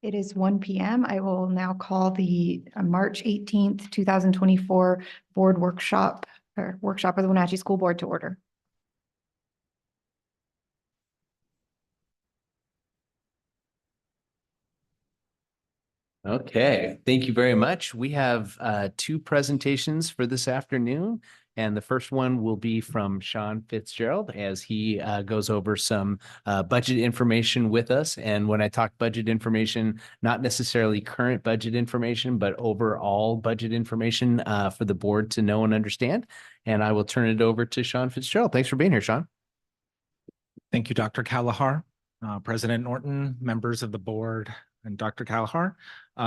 It is 1 p.m. I will now call the March 18th, 2024 board workshop of the Wenatchee School Board to order. Okay, thank you very much. We have two presentations for this afternoon, and the first one will be from Sean Fitzgerald as he goes over some budget information with us. And when I talk budget information, not necessarily current budget information, but overall budget information for the board to know and understand. And I will turn it over to Sean Fitzgerald. Thanks for being here, Sean. Thank you, Dr. Kalahar, President Norton, members of the board, and Dr. Kalahar.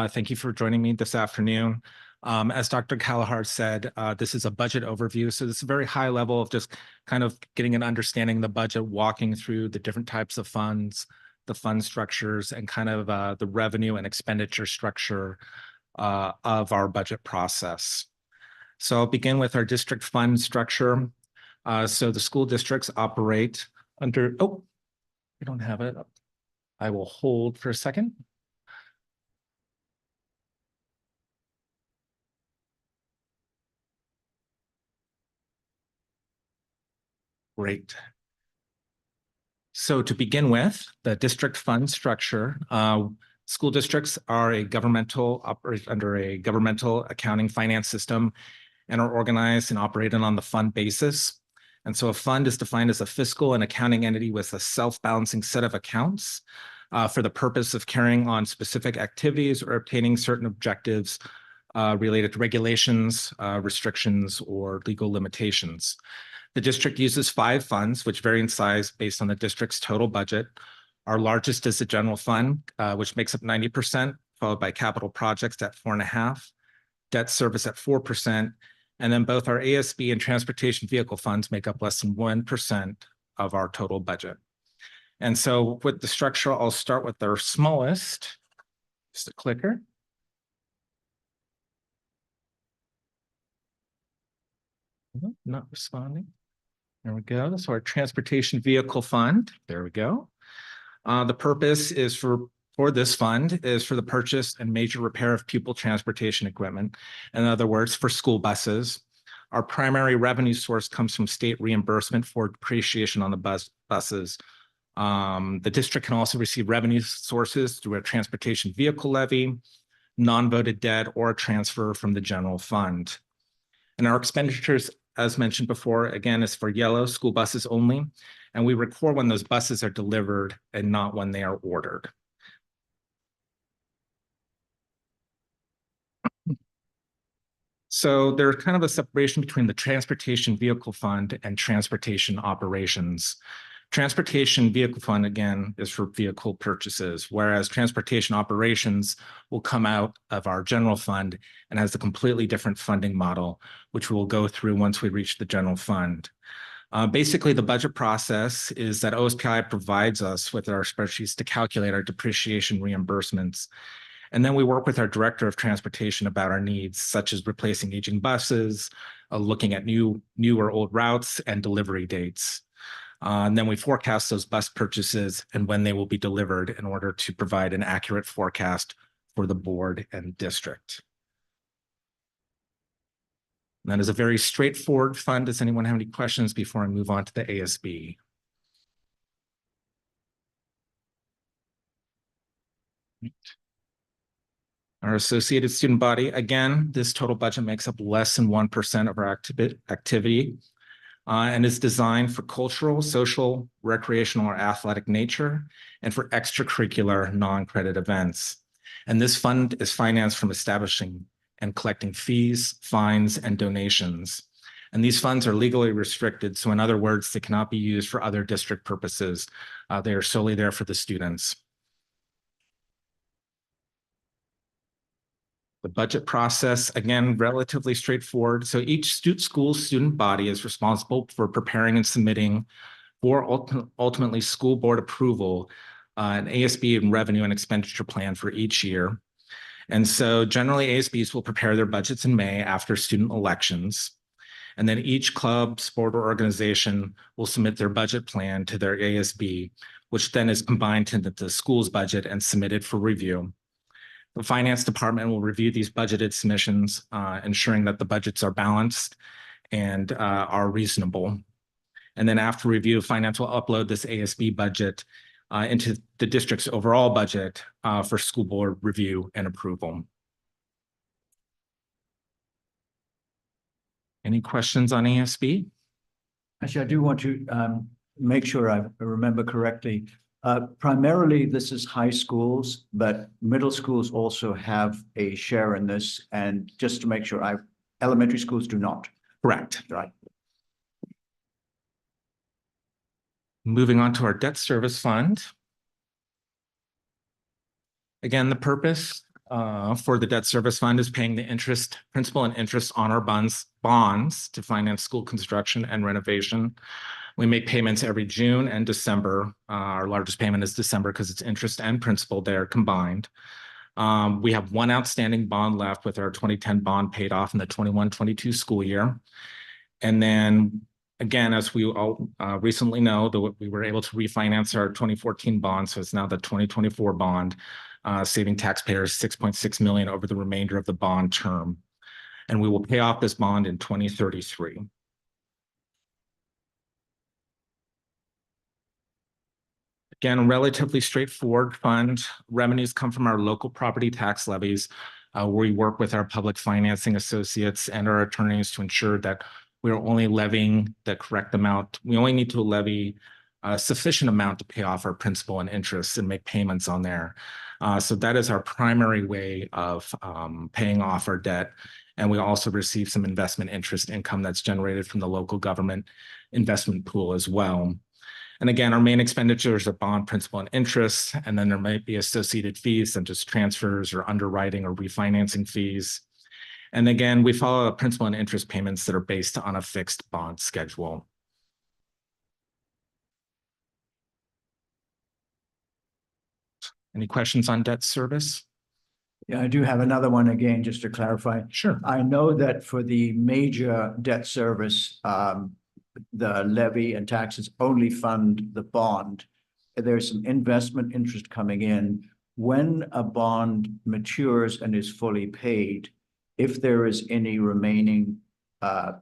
Thank you for joining me this afternoon. As Dr. Kalahar said, this is a budget overview. So this is a very high level of just kind of getting an understanding of the budget, walking through the different types of funds, the fund structures, and kind of the revenue and expenditure structure of our budget process. So I'll begin with our district fund structure. So the school districts operate under, oh, we don't have it. I will hold for a second. Great. So to begin with, the district fund structure, school districts are operate under a governmental accounting finance system and are organized and operated on the fund basis. And so a fund is defined as a fiscal and accounting entity with a self-balancing set of accounts for the purpose of carrying on specific activities or obtaining certain objectives related to regulations, restrictions, or legal limitations. The district uses 5 funds, which vary in size based on the district's total budget. Our largest is the general fund, which makes up 90%, followed by capital projects at 4.5%, debt service at 4%, and then both our ASB and transportation vehicle funds make up less than 1% of our total budget. And so with the structure, I'll start with our smallest, just a clicker. Not responding. There we go. So our transportation vehicle fund, there we go. The purpose is for this fund is for the purchase and major repair of pupil transportation equipment. In other words, for school buses. Our primary revenue source comes from state reimbursement for depreciation on the buses. The district can also receive revenue sources through a transportation vehicle levy, non-voted debt, or a transfer from the general fund. And our expenditures, as mentioned before, again, is for yellow school buses only, and we record when those buses are delivered and not when they are ordered. So there's kind of a separation between the transportation vehicle fund and transportation operations. Transportation vehicle fund, again, is for vehicle purchases, whereas transportation operations will come out of our general fund and has a completely different funding model, which we'll go through once we reach the general fund. Basically, the budget process is that OSPI provides us with our spreadsheets to calculate our depreciation reimbursements. And then we work with our director of transportation about our needs, such as replacing aging buses, looking at new or old routes, and delivery dates. And then we forecast those bus purchases and when they will be delivered in order to provide an accurate forecast for the board and district. And that is a very straightforward fund. Does anyone have any questions before I move on to the ASB? Our associated student body, again, this total budget makes up less than 1% of our activity and is designed for cultural, social, recreational, or athletic nature, and for extracurricular non-credit events. And this fund is financed from establishing and collecting fees, fines, and donations. And these funds are legally restricted. So in other words, they cannot be used for other district purposes. They are solely there for the students. The budget process, again, relatively straightforward. So each school student body is responsible for preparing and submitting for ultimately school board approval an ASB and revenue and expenditure plan for each year. And so generally ASBs will prepare their budgets in May after student elections. And then each club, sport, or organization will submit their budget plan to their ASB which then is combined into the school's budget and submitted for review. The finance department will review these budgeted submissions, ensuring that the budgets are balanced and are reasonable. And then after review, finance will upload this ASB budget into the district's overall budget for school board review and approval. Any questions on ASB? Actually, I do want to make sure I remember correctly. Primarily, this is high schools, but middle schools also have a share in this. And just to make sure, elementary schools do not. Correct. Right. Moving on to our debt service fund. Again, the purpose for the debt service fund is paying the interest, principal and interest on our bonds to finance school construction and renovation. We make payments every June and December. Our largest payment is December because it's interest and principal there combined. We have one outstanding bond left with our 2010 bond paid off in the 21-22 school year. And then again, as we all recently know, that we were able to refinance our 2014 bond, so it's now the 2024 bond, saving taxpayers $6.6 million over the remainder of the bond term. And we will pay off this bond in 2033. Again, a relatively straightforward fund. Revenues come from our local property tax levies, where we work with our public financing associates and our attorneys to ensure that we're only levying the correct amount. We only need to levy a sufficient amount to pay off our principal and interest and make payments on there. So that is our primary way of paying off our debt. And we also receive some investment interest income that's generated from the local government investment pool as well. And again, our main expenditures are bond principal and interest, and then there might be associated fees such as transfers or underwriting or refinancing fees. And again, we follow principal and interest payments that are based on a fixed bond schedule. Any questions on debt service? Yeah, I do have another one again, just to clarify. Sure. I know that for the major debt service, the levy and taxes only fund the bond. There's some investment interest coming in. When a bond matures and is fully paid, if there is any remaining a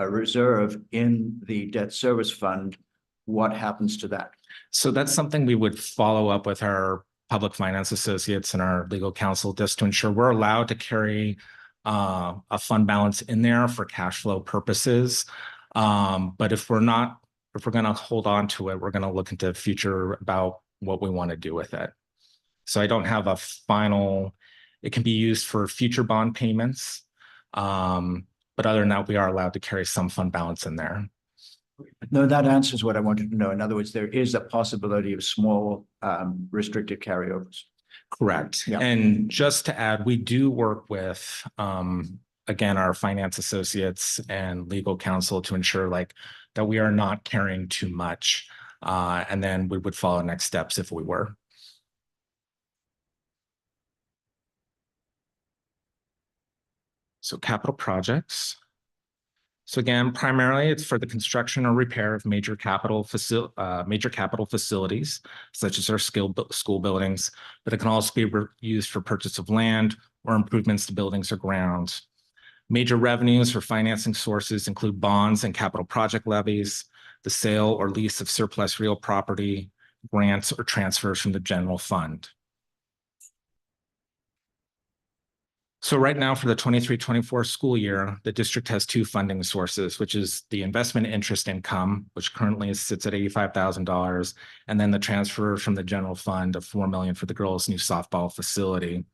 reserve in the debt service fund, what happens to that? So that's something we would follow up with our public finance associates and our legal counsel just to ensure we're allowed to carry a fund balance in there for cash flow purposes. But if we're going to hold on to it, we're going to look into the future about what we want to do with it. So I don't have a final, it can be used for future bond payments. But other than that, we are allowed to carry some fund balance in there. No, that answers what I wanted to know. In other words, there is a possibility of small restricted carryovers. Correct. Yeah. And just to add, we do work with, again, our finance associates and legal counsel to ensure that we are not carrying too much. And then we would follow next steps if we were. So capital projects. So again, primarily it's for the construction or repair of major capital facilities, such as our school buildings, but it can also be used for purchase of land or improvements to buildings or grounds. Major revenues for financing sources include bonds and capital project levies, the sale or lease of surplus real property, grants or transfers from the general fund. So right now for the 23-24 school year, the district has two funding sources, which is the investment interest income, which currently sits at $85,000, and then the transfer from the general fund of $4 million for the girls' new softball facility.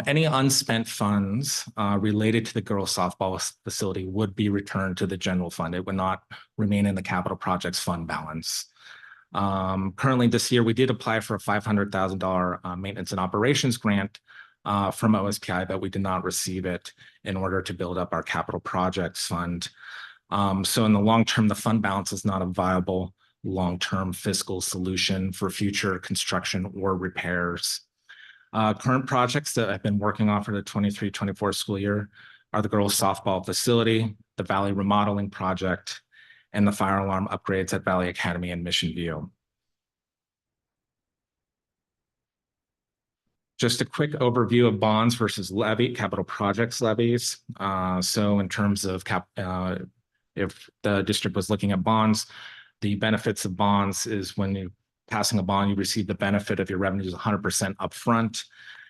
Any unspent funds related to the girls' softball facility would be returned to the general fund. It would not remain in the capital projects fund balance. Currently this year, we did apply for a $500,000 maintenance and operations grant from OSPI, but we did not receive it in order to build up our capital projects fund. So in the long term, the fund balance is not a viable long-term fiscal solution for future construction or repairs. Current projects that I've been working on for the 23-24 school year are the girls' softball facility, the Valley remodeling project, and the fire alarm upgrades at Valley Academy and Mission View. Just a quick overview of bonds versus capital projects levies. So in terms of if the district was looking at bonds, the benefits of bonds is when you passing a bond, you receive the benefit of your revenues 100% upfront,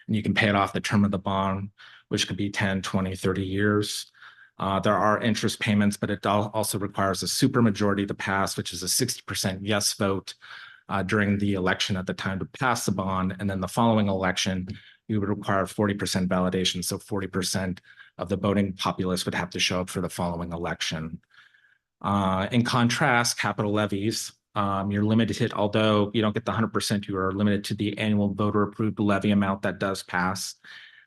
and you can pay it off the term of the bond, which could be 10, 20, 30 years. There are interest payments, but it also requires a supermajority to pass, which is a 60% yes vote during the election at the time to pass the bond. And then the following election, you would require 40% validation. So 40% of the voting populace would have to show up for the following election. In contrast, capital levies, you're limited, although you don't get the 100%, you are limited to the annual voter approved levy amount that does pass.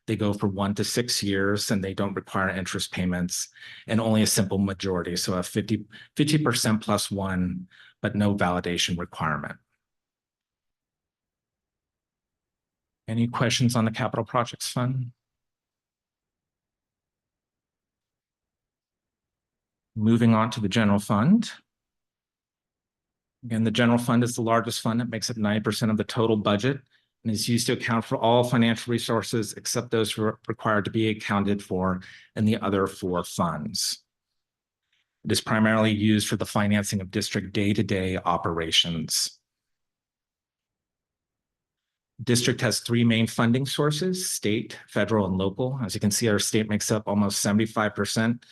They go for 1 to 6 years and they don't require interest payments and only a simple majority. So a 50% plus 1, but no validation requirement. Any questions on the capital projects fund? Moving on to the general fund. Again, the general fund is the largest fund. It makes up 9% of the total budget and is used to account for all financial resources except those required to be accounted for in the other 4 funds. It is primarily used for the financing of district day-to-day operations. District has 3 main funding sources: state, federal, and local. As you can see, our state makes up almost 75%.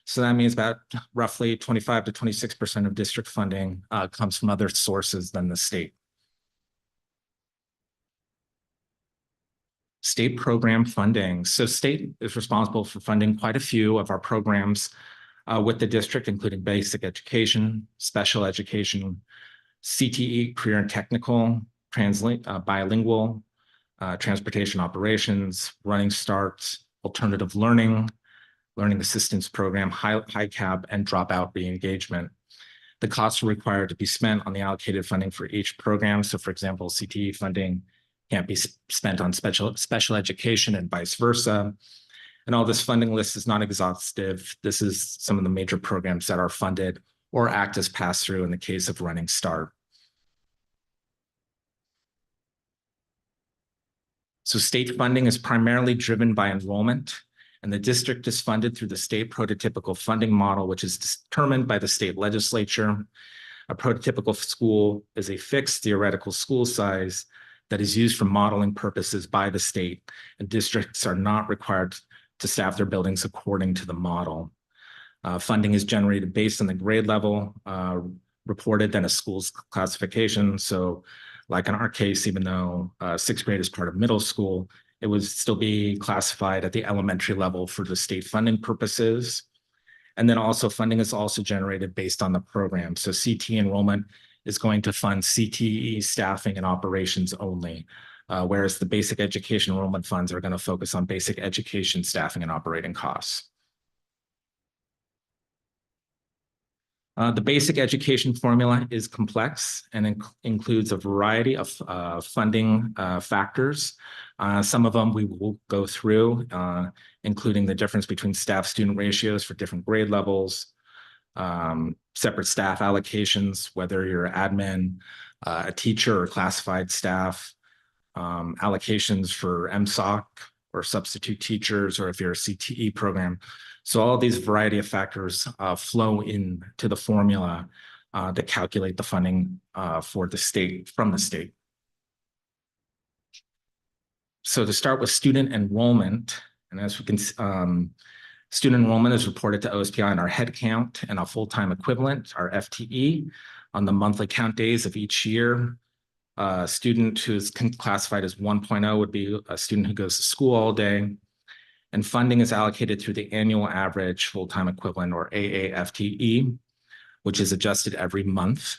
So that means about roughly 25 to 26% of district funding comes from other sources than the state. State program funding. So state is responsible for funding quite a few of our programs with the district, including basic education, special education, CTE, career and technical, bilingual, transportation operations, running starts, alternative learning assistance program, high cab, and dropout re-engagement. The costs are required to be spent on the allocated funding for each program. So for example, CTE funding can't be spent on special education and vice versa. And all this funding list is not exhaustive. This is some of the major programs that are funded or act as pass-through in the case of Running Start. So state funding is primarily driven by enrollment, and the district is funded through the state prototypical funding model, which is determined by the state legislature. A prototypical school is a fixed theoretical school size that is used for modeling purposes by the state, and districts are not required to staff their buildings according to the model. Funding is generated based on the grade level reported than a school's classification. So like in our case, even though 6th grade is part of middle school, it would still be classified at the elementary level for the state funding purposes. And then also funding is also generated based on the program. So CTE enrollment is going to fund CTE staffing and operations only, whereas the basic education enrollment funds are going to focus on basic education staffing and operating costs. The basic education formula is complex and includes a variety of funding factors. Some of them we will go through, including the difference between staff-student ratios for different grade levels, separate staff allocations, whether you're admin, a teacher, or classified staff, allocations for MSOC or substitute teachers, or if you're a CTE program. So all these variety of factors flow into the formula to calculate the funding for the state, from the state. So to start with student enrollment, and as we can, student enrollment is reported to OSPI on our head count and a full-time equivalent, our FTE, on the monthly count days of each year. A student who's classified as 1.0 would be a student who goes to school all day. And funding is allocated through the annual average full-time equivalent, or AAFTE, which is adjusted every month.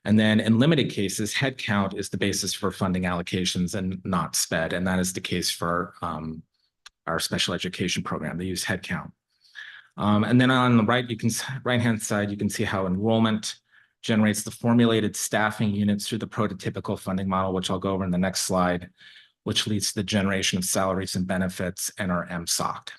And then in limited cases, headcount is the basis for funding allocations and not SPED. And that is the case for our special education program. They use headcount. And then on the right-hand side, you can see how enrollment generates the formulated staffing units through the prototypical funding model, which I'll go over in the next slide, which leads to the generation of salaries and benefits and our MSOC.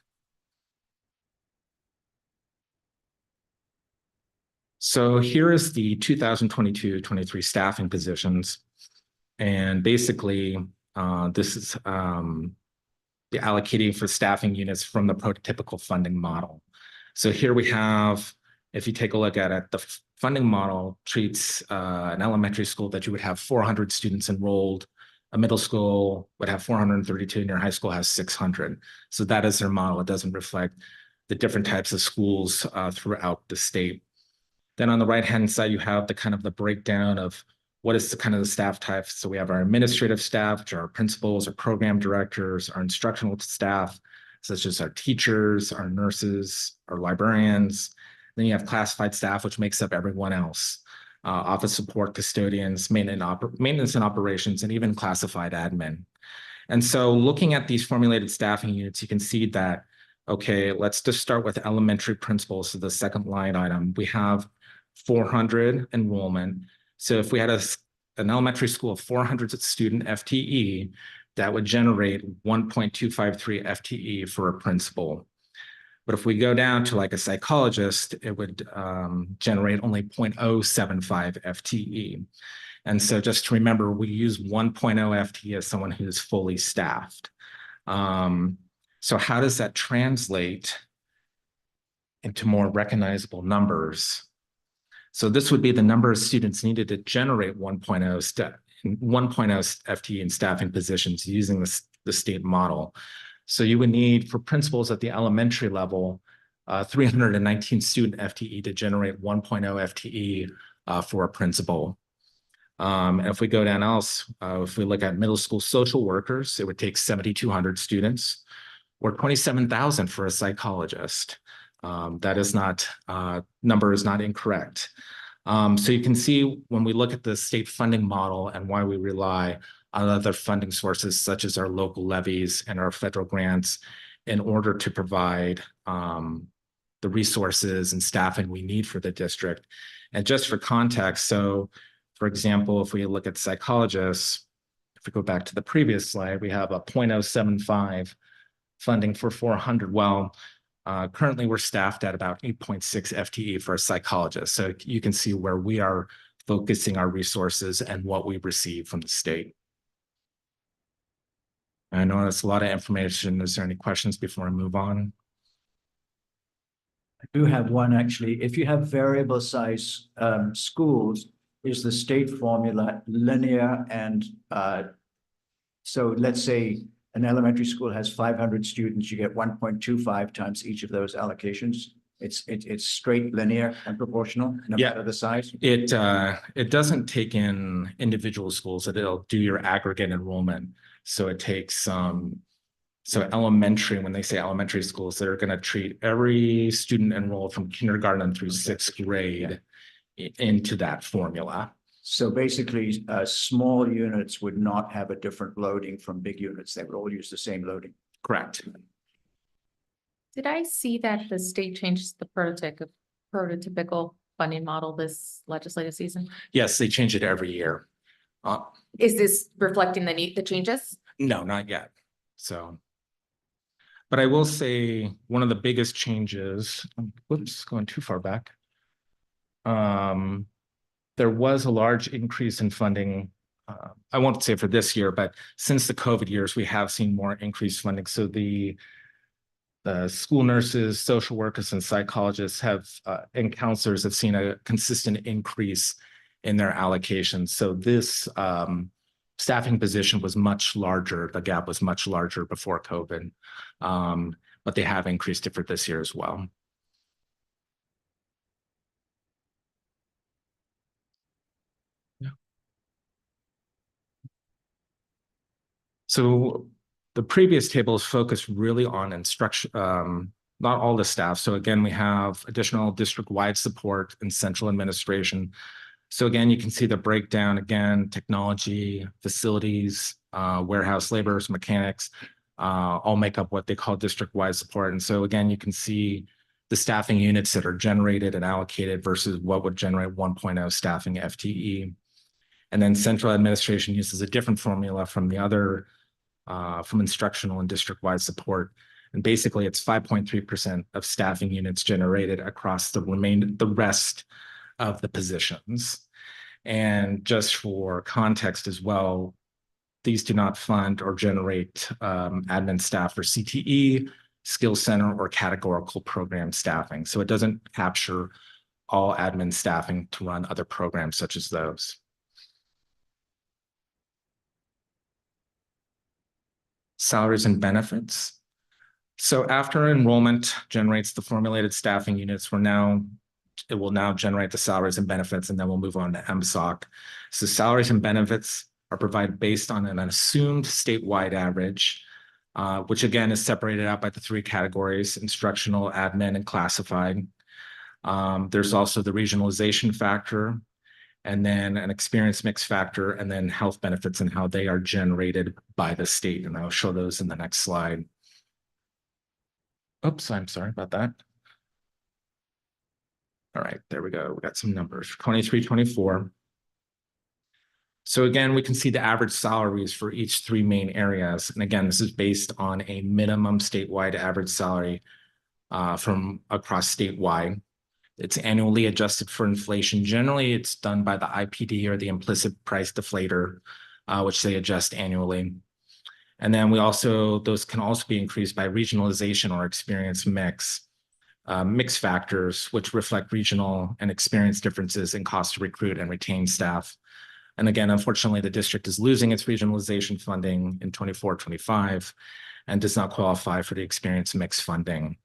So here is the 2022-23 staffing positions. And basically, This is the allocating for staffing units from the prototypical funding model. So here we have, if you take a look at it, the funding model treats an elementary school that you would have 400 students enrolled, a middle school would have 432, and your high school has 600. So that is their model. It doesn't reflect the different types of schools throughout the state. Then on the right-hand side, you have the kind of the breakdown of what is the kind of the staff types. So we have our administrative staff, which are our principals, our program directors, our instructional staff, such as our teachers, our nurses, our librarians. Then you have classified staff, which makes up everyone else. Office support, custodians, maintenance and operations, and even classified admin. And so looking at these formulated staffing units, you can see that, okay, let's just start with elementary principals. So the second line item, we have 400 enrollment. So if we had an elementary school of 400 student FTE, that would generate 1.253 FTE for a principal. But if we go down to like a psychologist, it would generate only 0.075 FTE. And so just to remember, we use 1.0 FTE as someone who is fully staffed. So how does that translate into more recognizable numbers? So this would be the number of students needed to generate 1.0 FTE in staffing positions using the state model. So you would need, for principals at the elementary level, 319 student FTE to generate 1.0 FTE for a principal. And if we go down else, if we look at middle school social workers, it would take 7,200 students, or 27,000 for a psychologist. That is not, number is not incorrect. So you can see when we look at the state funding model and why we rely on other funding sources such as our local levies and our federal grants in order to provide the resources and staffing we need for the district. And just for context, so for example, if we look at psychologists, if we go back to the previous slide, we have a 0.075 funding for 400. Well, currently we're staffed at about 8.6 FTE for a psychologist. So you can see where we are focusing our resources and what we receive from the state. I know that's a lot of information. Is there any questions before I move on? I do have one actually. If you have variable size schools, is the state formula linear? And so let's say an elementary school has 500 students, you get 1.25 times each of those allocations. It's straight linear and proportional, no matter the size. It doesn't take in individual schools. It'll do your aggregate enrollment. So it takes so elementary, when they say elementary schools, they're going to treat every student enrolled from kindergarten through sixth grade into that formula. So basically, small units would not have a different loading from big units. They would all use the same loading. Correct. Did I see that the state changes the prototypical funding model this legislative season? Yes, they change it every year. Is this reflecting the changes? No, not yet. So, but I will say one of the biggest changes, whoops, going too far back. There was a large increase in funding. I won't say for this year, but since the COVID years, we have seen more increased funding. So the school nurses, social workers, and psychologists have and counselors have seen a consistent increase in their allocations. So this staffing position was much larger. The gap was much larger before COVID, but they have increased it for this year as well. So the previous tables focused really on instruction, not all the staff. So again, we have additional district-wide support and central administration. So again, you can see the breakdown again, technology, facilities, warehouse laborers, mechanics, all make up what they call district-wide support. And so again, you can see the staffing units that are generated and allocated versus what would generate 1.0 staffing FTE. And then central administration uses a different formula from the other from instructional and district-wide support. And basically it's 5.3% of staffing units generated across the rest of the positions. And just for context as well, these do not fund or generate admin staff for CTE, skill center, or categorical program staffing. So it doesn't capture all admin staffing to run other programs such as those. Salaries and benefits. So after enrollment generates the formulated staffing units, it will now generate the salaries and benefits, and then we'll move on to MSOC. So salaries and benefits are provided based on an assumed statewide average, which again is separated out by the three categories: instructional, admin, and classified. There's also the regionalization factor, and then an experience mix factor, and then health benefits and how they are generated by the state. And I'll show those in the next slide. Oops, I'm sorry about that. All right, there we go. We got some numbers, 23, 24. So again, we can see the average salaries for each three main areas. And again, this is based on a minimum statewide average salary from across statewide. It's annually adjusted for inflation. Generally, it's done by the IPD or the implicit price deflator, which they adjust annually. And then those can also be increased by regionalization or experience mix. Mix factors, which reflect regional and experience differences in cost to recruit and retain staff. And again, unfortunately, the district is losing its regionalization funding in 24-25 and does not qualify for the experience mix funding.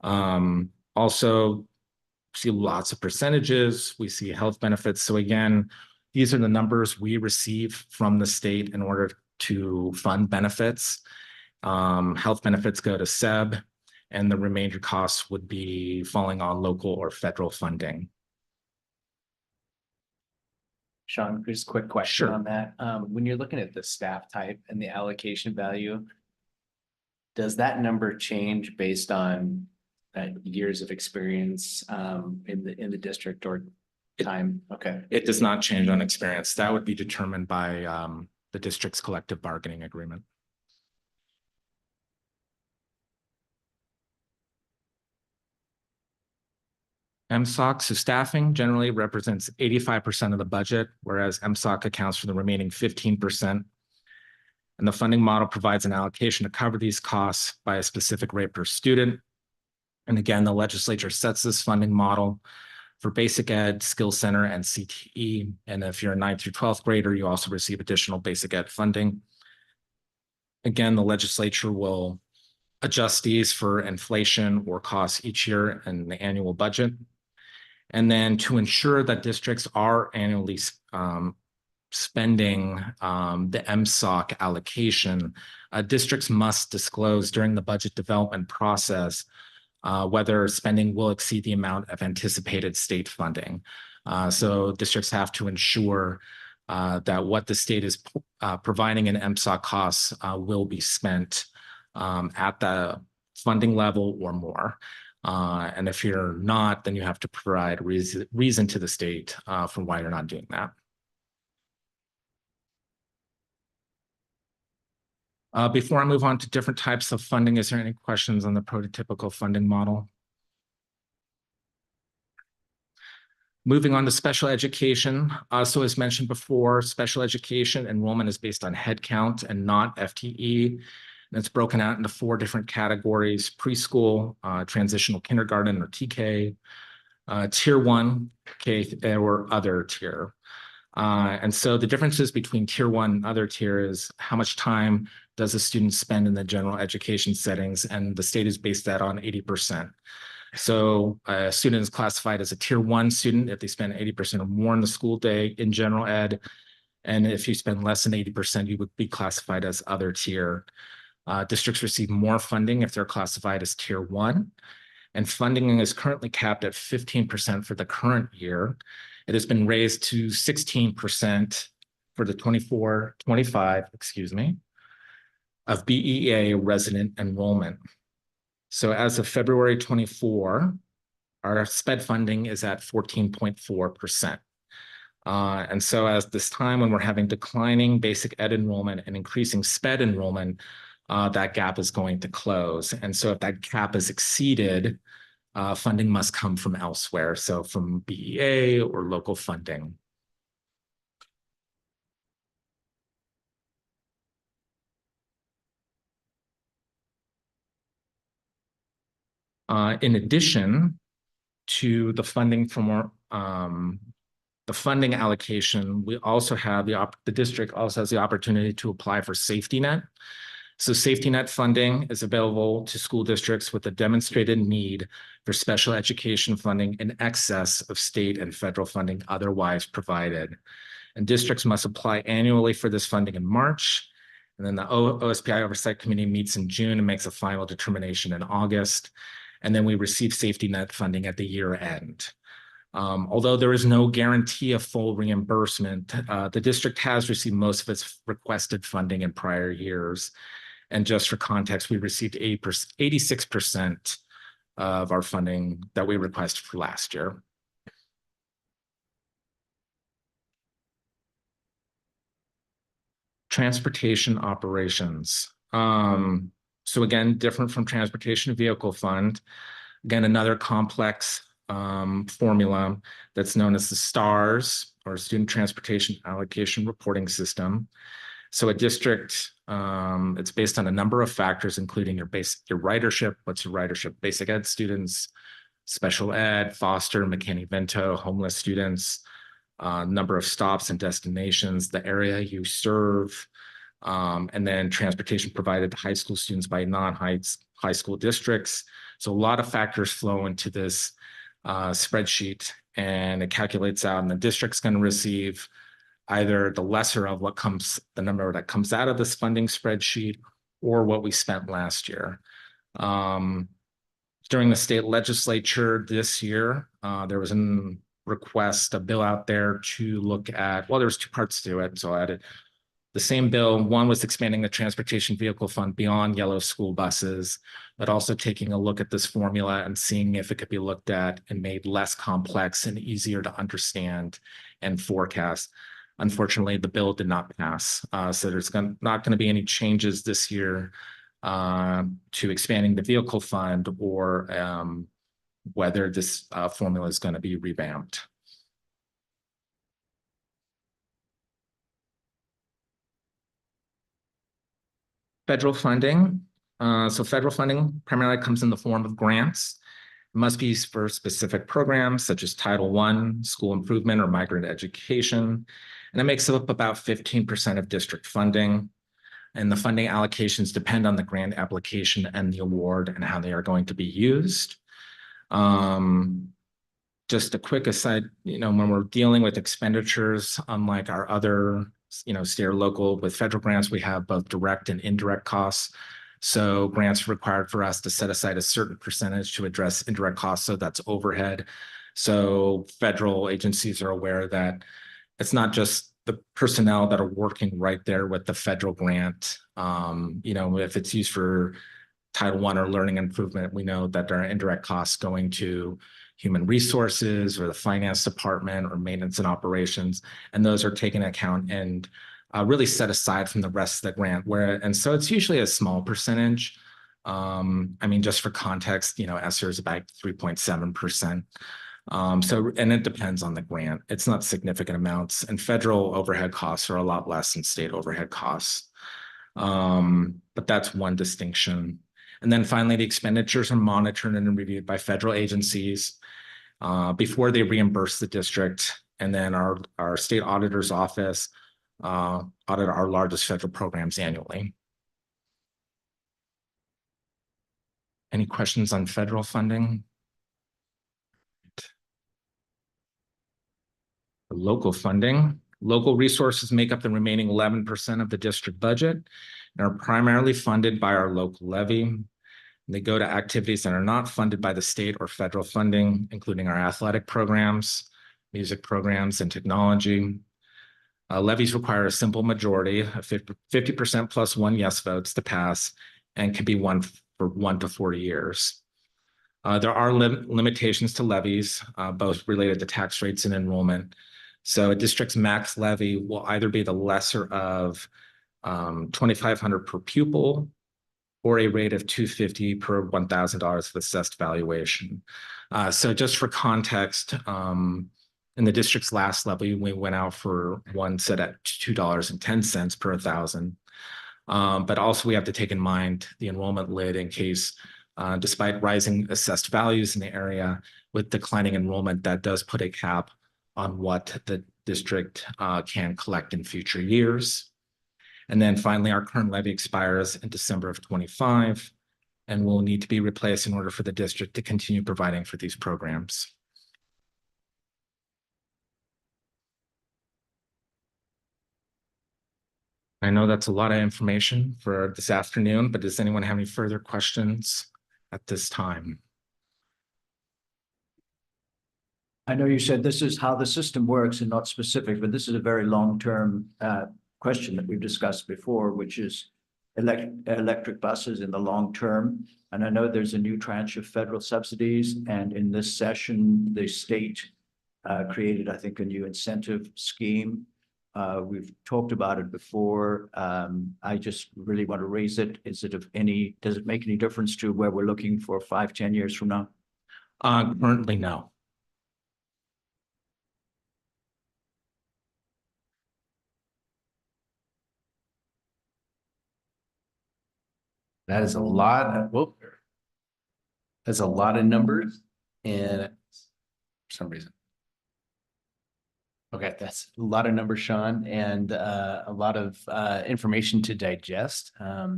Also, see lots of percentages. We see health benefits. So again, these are the numbers we receive from the state in order to fund benefits. Health benefits go to SEB, and the remainder costs would be falling on local or federal funding. Sean, just a quick question Sure. on that. When you're looking at the staff type and the allocation value, does that number change based on years of experience in the district or time? Okay. It does not change on experience. That would be determined by the district's collective bargaining agreement. MSOC, so staffing generally represents 85% of the budget, whereas MSOC accounts for the remaining 15%. And the funding model provides an allocation to cover these costs by a specific rate per student. And again, the legislature sets this funding model for basic ed, skill center, and CTE. And if you're a 9th through 12th grader, you also receive additional basic ed funding. Again, the legislature will adjust these for inflation or costs each year in the annual budget. And then to ensure that districts are annually spending the MSOC allocation, districts must disclose during the budget development process whether spending will exceed the amount of anticipated state funding. So districts have to ensure that what the state is providing in MSOC costs will be spent at the funding level or more. And if you're not, then you have to provide reason to the state for why you're not doing that. Before I move on to different types of funding, is there any questions on the prototypical funding model? Moving on to special education. So as mentioned before, special education enrollment is based on headcount and not FTE. And it's broken out into 4 different categories: preschool, transitional kindergarten or TK, tier 1, K, or other tier. And so the differences between tier 1 and other tier is how much time does a student spend in the general education settings, and the state has based that on 80%. So a student is classified as a tier 1 student if they spend 80% or more in the school day in general ed. And if you spend less than 80%, you would be classified as other tier. Districts receive more funding if they're classified as tier 1. And funding is currently capped at 15% for the current year. It has been raised to 16% for the 24-25, of BEA resident enrollment. So as of February 24, our SPED funding is at 14.4%. And so as this time when we're having declining basic ed enrollment and increasing SPED enrollment, that gap is going to close. And so if that gap is exceeded, funding must come from elsewhere, so from BEA or local funding. In addition to the funding from the funding allocation, we also have the district also has the opportunity to apply for safety net. So safety net funding is available to school districts with a demonstrated need for special education funding in excess of state and federal funding otherwise provided. And districts must apply annually for this funding in March. And then the OSPI Oversight Committee meets in June and makes a final determination in August. And then we receive safety net funding at the year end. Although there is no guarantee of full reimbursement, the district has received most of its requested funding in prior years. And just for context, we received 86% of our funding that we requested for last year. Transportation operations. So again, different from Transportation Vehicle Fund. Again, another complex formula that's known as the STARS, or Student Transportation Allocation Reporting System. So a district, it's based on a number of factors, including your ridership. What's your ridership? Basic ed students, special ed, foster, McKinney-Vento, homeless students, number of stops and destinations, the area you serve, and then transportation provided to high school students by non-high school districts. So a lot of factors flow into this spreadsheet, and it calculates out, and the district's going to receive either the lesser of the number that comes out of this funding spreadsheet, or what we spent last year. During the state legislature this year, there was a bill out there to look at, well, there was two parts to it, so I added the same bill. One was expanding the Transportation Vehicle Fund beyond yellow school buses, but also taking a look at this formula and seeing if it could be looked at and made less complex and easier to understand and forecast. Unfortunately, the bill did not pass. So there's not going to be any changes this year to expanding the vehicle fund, or whether this formula is going to be revamped. Federal funding. So federal funding primarily comes in the form of grants. It must be for specific programs such as Title I, school improvement, or migrant education. And it makes up about 15% of district funding. And the funding allocations depend on the grant application and the award and how they are going to be used. Just a quick aside, when we're dealing with expenditures, unlike our other, state or local, with federal grants, we have both direct and indirect costs. So grants required for us to set aside a certain percentage to address indirect costs. So that's overhead. So federal agencies are aware that it's not just the personnel that are working right there with the federal grant. If it's used for Title I or learning improvement, we know that there are indirect costs going to human resources or the finance department or maintenance and operations, and those are taken into account and really set aside from the rest of the grant. And so it's usually a small percentage. Just for context, ESSER is about 3.7%. And it depends on the grant. It's not significant amounts, and federal overhead costs are a lot less than state overhead costs. But that's one distinction. And then finally, the expenditures are monitored and reviewed by federal agencies before they reimburse the district. And then our state auditor's office audit our largest federal programs annually. Any questions on federal funding? Local funding. Local resources make up the remaining 11% of the district budget and are primarily funded by our local levy. They go to activities that are not funded by the state or federal funding, including our athletic programs, music programs, and technology. Levies require a simple majority of 50% plus one yes votes to pass, and can be won for 1 to 4 years. There are limitations to levies, both related to tax rates and enrollment. So a district's max levy will either be the lesser of $2,500 per pupil, or a rate of $250 per $1,000 of assessed valuation. So just for context, in the district's last levy, we went out for one set at $2.10 per 1,000. But also we have to take in mind the enrollment lid in case Despite rising assessed values in the area with declining enrollment, that does put a cap on what the district can collect in future years. And then finally, our current levy expires in December of 25 and will need to be replaced in order for the district to continue providing for these programs. I know that's a lot of information for this afternoon, but does anyone have any further questions at this time? I know you said this is how the system works and not specific, but this is a very long-term question that we've discussed before, which is electric buses in the long term. And I know there's a new tranche of federal subsidies, and in this session, the state created, I think, a new incentive scheme. We've talked about it before. I just really want to raise it. Does it make any difference to where we're looking for 5-10 years from now? Currently, no. That is a lot of, whoop. That's a lot of numbers and for some reason. Okay, that's a lot of numbers, Sean, and a lot of information to digest. But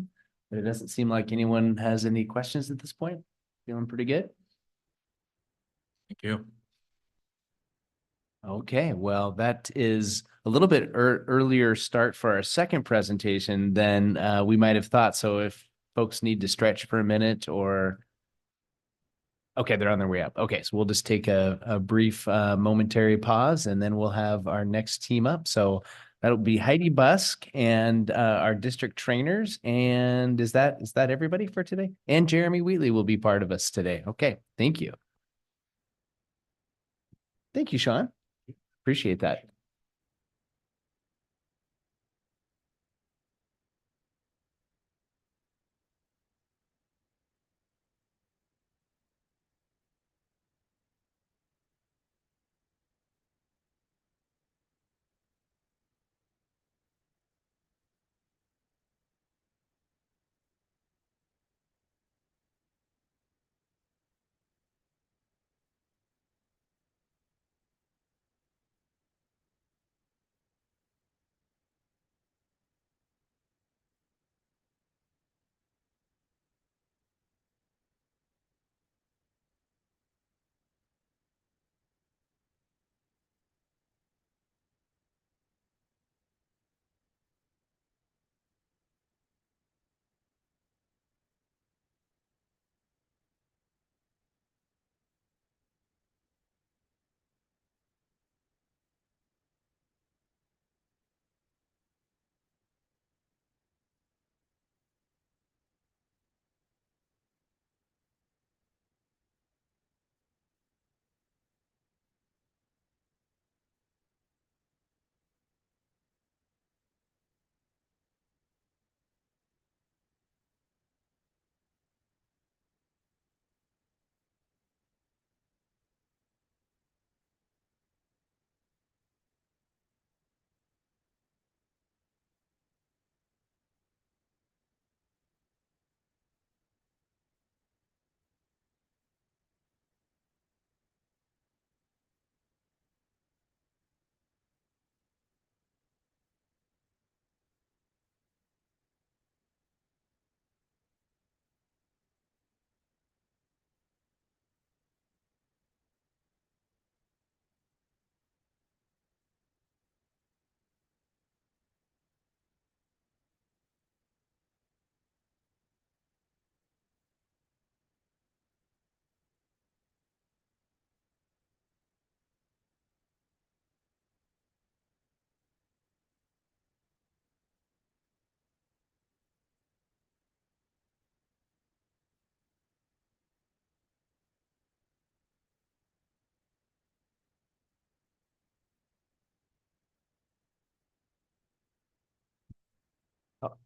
it doesn't seem like anyone has any questions at this point. Feeling pretty good? Thank you. Okay, well, that is a little bit earlier start for our second presentation than we might have thought. So if folks need to stretch for a minute or. Okay, they're on their way up. Okay, so we'll just take a brief momentary pause and then we'll have our next team up. So that'll be Heidi Busk and our district trainers. And is that everybody for today? And Jeremy Wheatley will be part of us today. Okay, thank you. Thank you, Sean. Appreciate that.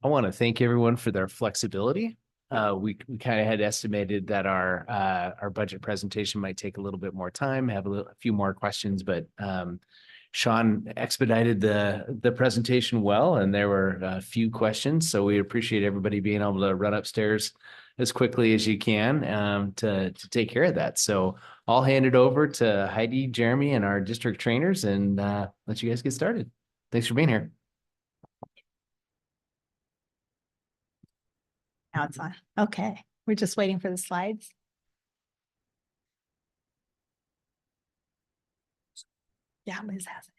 I want to thank everyone for their flexibility. We kind of had estimated that our budget presentation might take a little bit more time, have a few more questions, but Sean expedited the presentation well, and there were a few questions. So we appreciate everybody being able to run upstairs as quickly as you can to take care of that. So I'll hand it over to Heidi, Jeremy, and our district trainers and let you guys get started. Thanks for being here. Now it's on. Okay, we're just waiting for the slides. Yeah, Liz has it.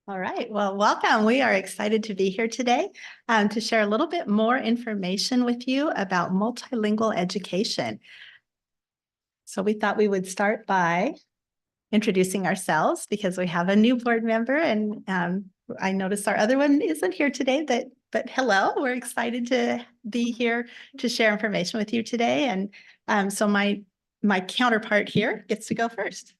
All right, well, welcome. We are excited to be here today to share a little bit more information with you about multilingual education. So we thought we would start by introducing ourselves because we have a new board member and I noticed our other one isn't here today, but hello, we're excited to be here to share information with you today. And so my counterpart here gets to go first.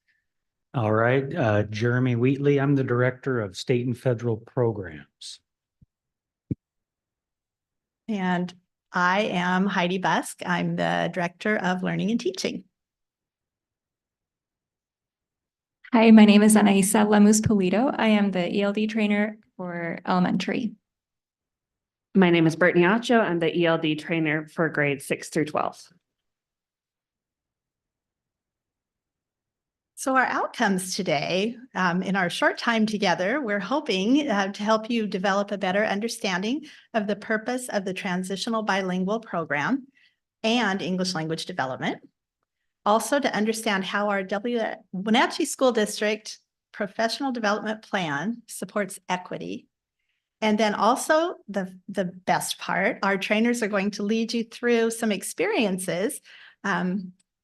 All right, Jeremy Wheatley, I'm the Director of State and Federal Programs. And I am Heidi Busk. I'm the Director of Learning and Teaching. Hi, my name is Anaisa Lemus-Polito. I am the ELD trainer for elementary. My name is Brittany Acho. I'm the ELD trainer for grades 6 through 12. So our outcomes today, in our short time together, we're hoping to help you develop a better understanding of the purpose of the Transitional Bilingual Program and English language development. Also to understand how our Wenatchee School District Professional Development Plan supports equity. And then also the best part, our trainers are going to lead you through some experiences.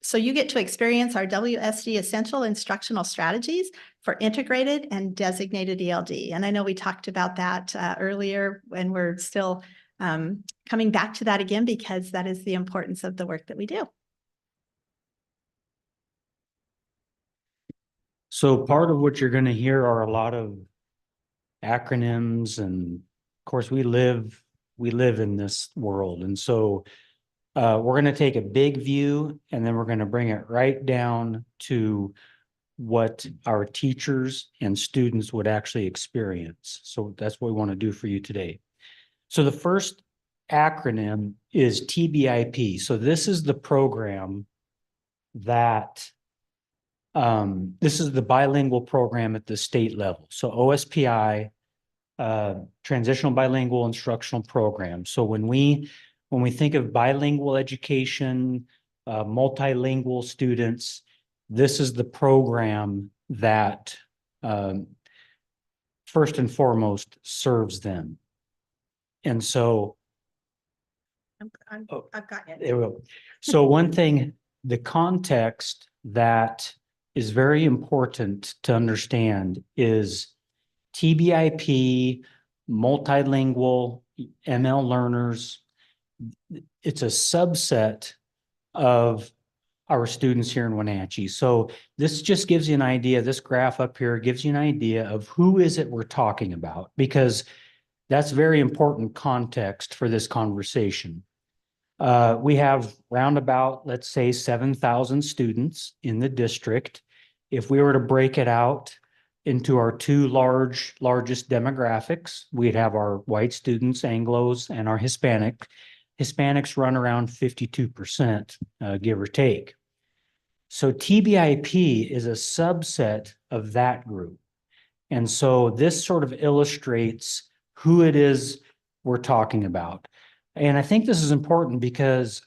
So you get to experience our WSD Essential Instructional Strategies for integrated and designated ELD. And I know we talked about that earlier, and we're still coming back to that again because that is the importance of the work that we do. So part of what you're going to hear are a lot of acronyms, and of course we live in this world. And so we're going to take a big view and then we're going to bring it right down to what our teachers and students would actually experience. So that's what we want to do for you today. So the first acronym is TBIP. So this is the program that this is the bilingual program at the state level. So OSPI, Transitional Bilingual Instructional Program. So when we think of bilingual education, multilingual students, this is the program that first and foremost serves them. And so I've got it. there we go. So one thing, the context that is very important to understand is TBIP, multilingual ML learners. It's a subset of our students here in Wenatchee. So this just gives you an idea, this graph up here gives you an idea of who is it we're talking about, because that's very important context for this conversation. We have roundabout, let's say 7,000 students in the district. If we were to break it out into our two largest demographics, we'd have our white students, Anglos, and our Hispanic. Hispanics run around 52%, give or take. So TBIP is a subset of that group. And so this sort of illustrates who it is we're talking about. And I think this is important because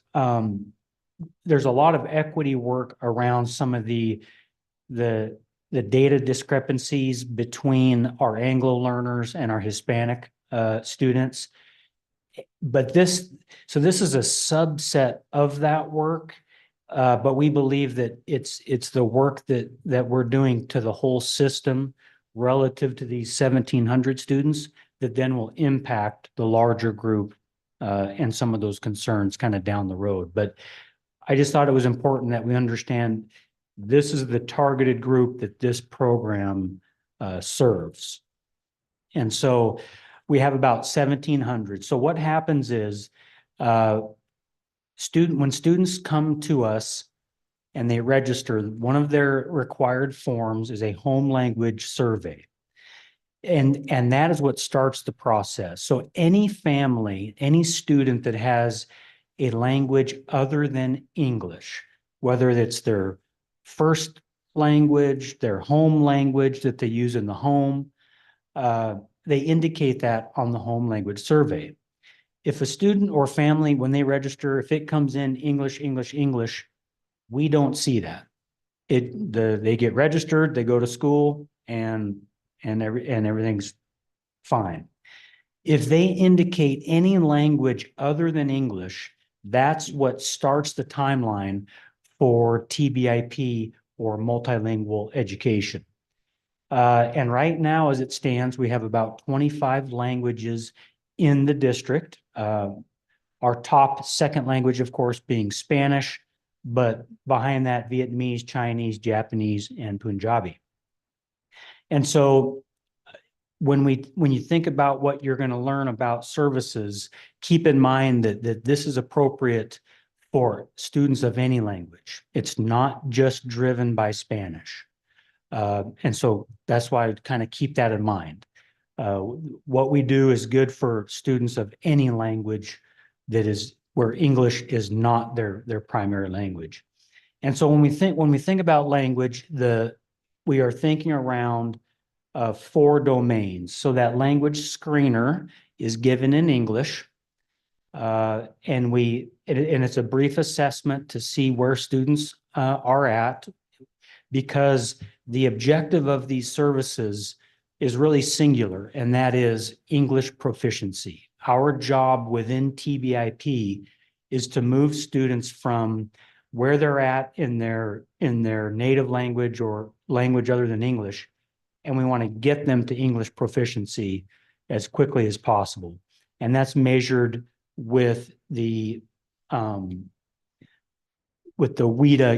there's a lot of equity work around some of the data discrepancies between our Anglo learners and our Hispanic students. But this is a subset of that work, but we believe that it's the work that we're doing to the whole system relative to these 1,700 students that then will impact the larger group and some of those concerns kind of down the road. But I just thought it was important that we understand this is the targeted group that this program serves. And so we have about 1,700. So what happens is when students come to us and they register, one of their required forms is a home language survey. And that is what starts the process. So any family, any student that has a language other than English, whether it's their first language, their home language that they use in the home, they indicate that on the home language survey. If a student or family, when they register, if it comes in English, English, English, we don't see that. They get registered, they go to school, and everything's fine. If they indicate any language other than English, that's what starts the timeline for TBIP or multilingual education. And right now, as it stands, we have about 25 languages in the district. Our top second language, of course, being Spanish, but behind that, Vietnamese, Chinese, Japanese, and Punjabi. And so when you think about what you're going to learn about services, keep in mind that this is appropriate for students of any language. It's not just driven by Spanish. And so that's why I kind of keep that in mind. What we do is good for students of any language that is where English is not their primary language. And so when we think about language, we are thinking around 4 domains. So that language screener is given in English. And it's a brief assessment to see where students are at, because the objective of these services is really singular, and that is English proficiency. Our job within TBIP is to move students from where they're at in their native language or language other than English, and we want to get them to English proficiency as quickly as possible. And that's measured with the WIDA.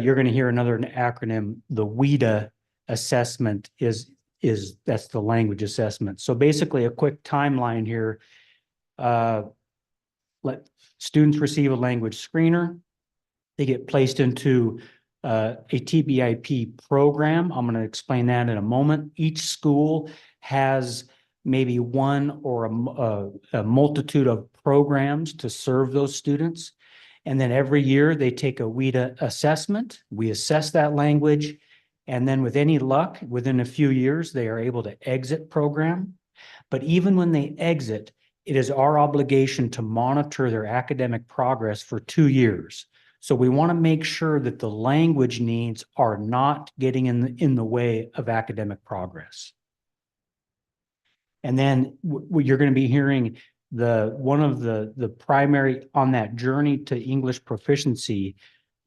You're going to hear another acronym. The WIDA assessment that's the language assessment. So basically a quick timeline here. Let students receive a language screener. They get placed into a TBIP program. I'm going to explain that in a moment. Each school has maybe one or a multitude of programs to serve those students. And then every year they take a WIDA assessment. We assess that language. And then with any luck, within a few years, they are able to exit program. But even when they exit, it is our obligation to monitor their academic progress for 2 years. So we want to make sure that the language needs are not getting in the way of academic progress. And then you're going to be hearing one of the primary on that journey to English proficiency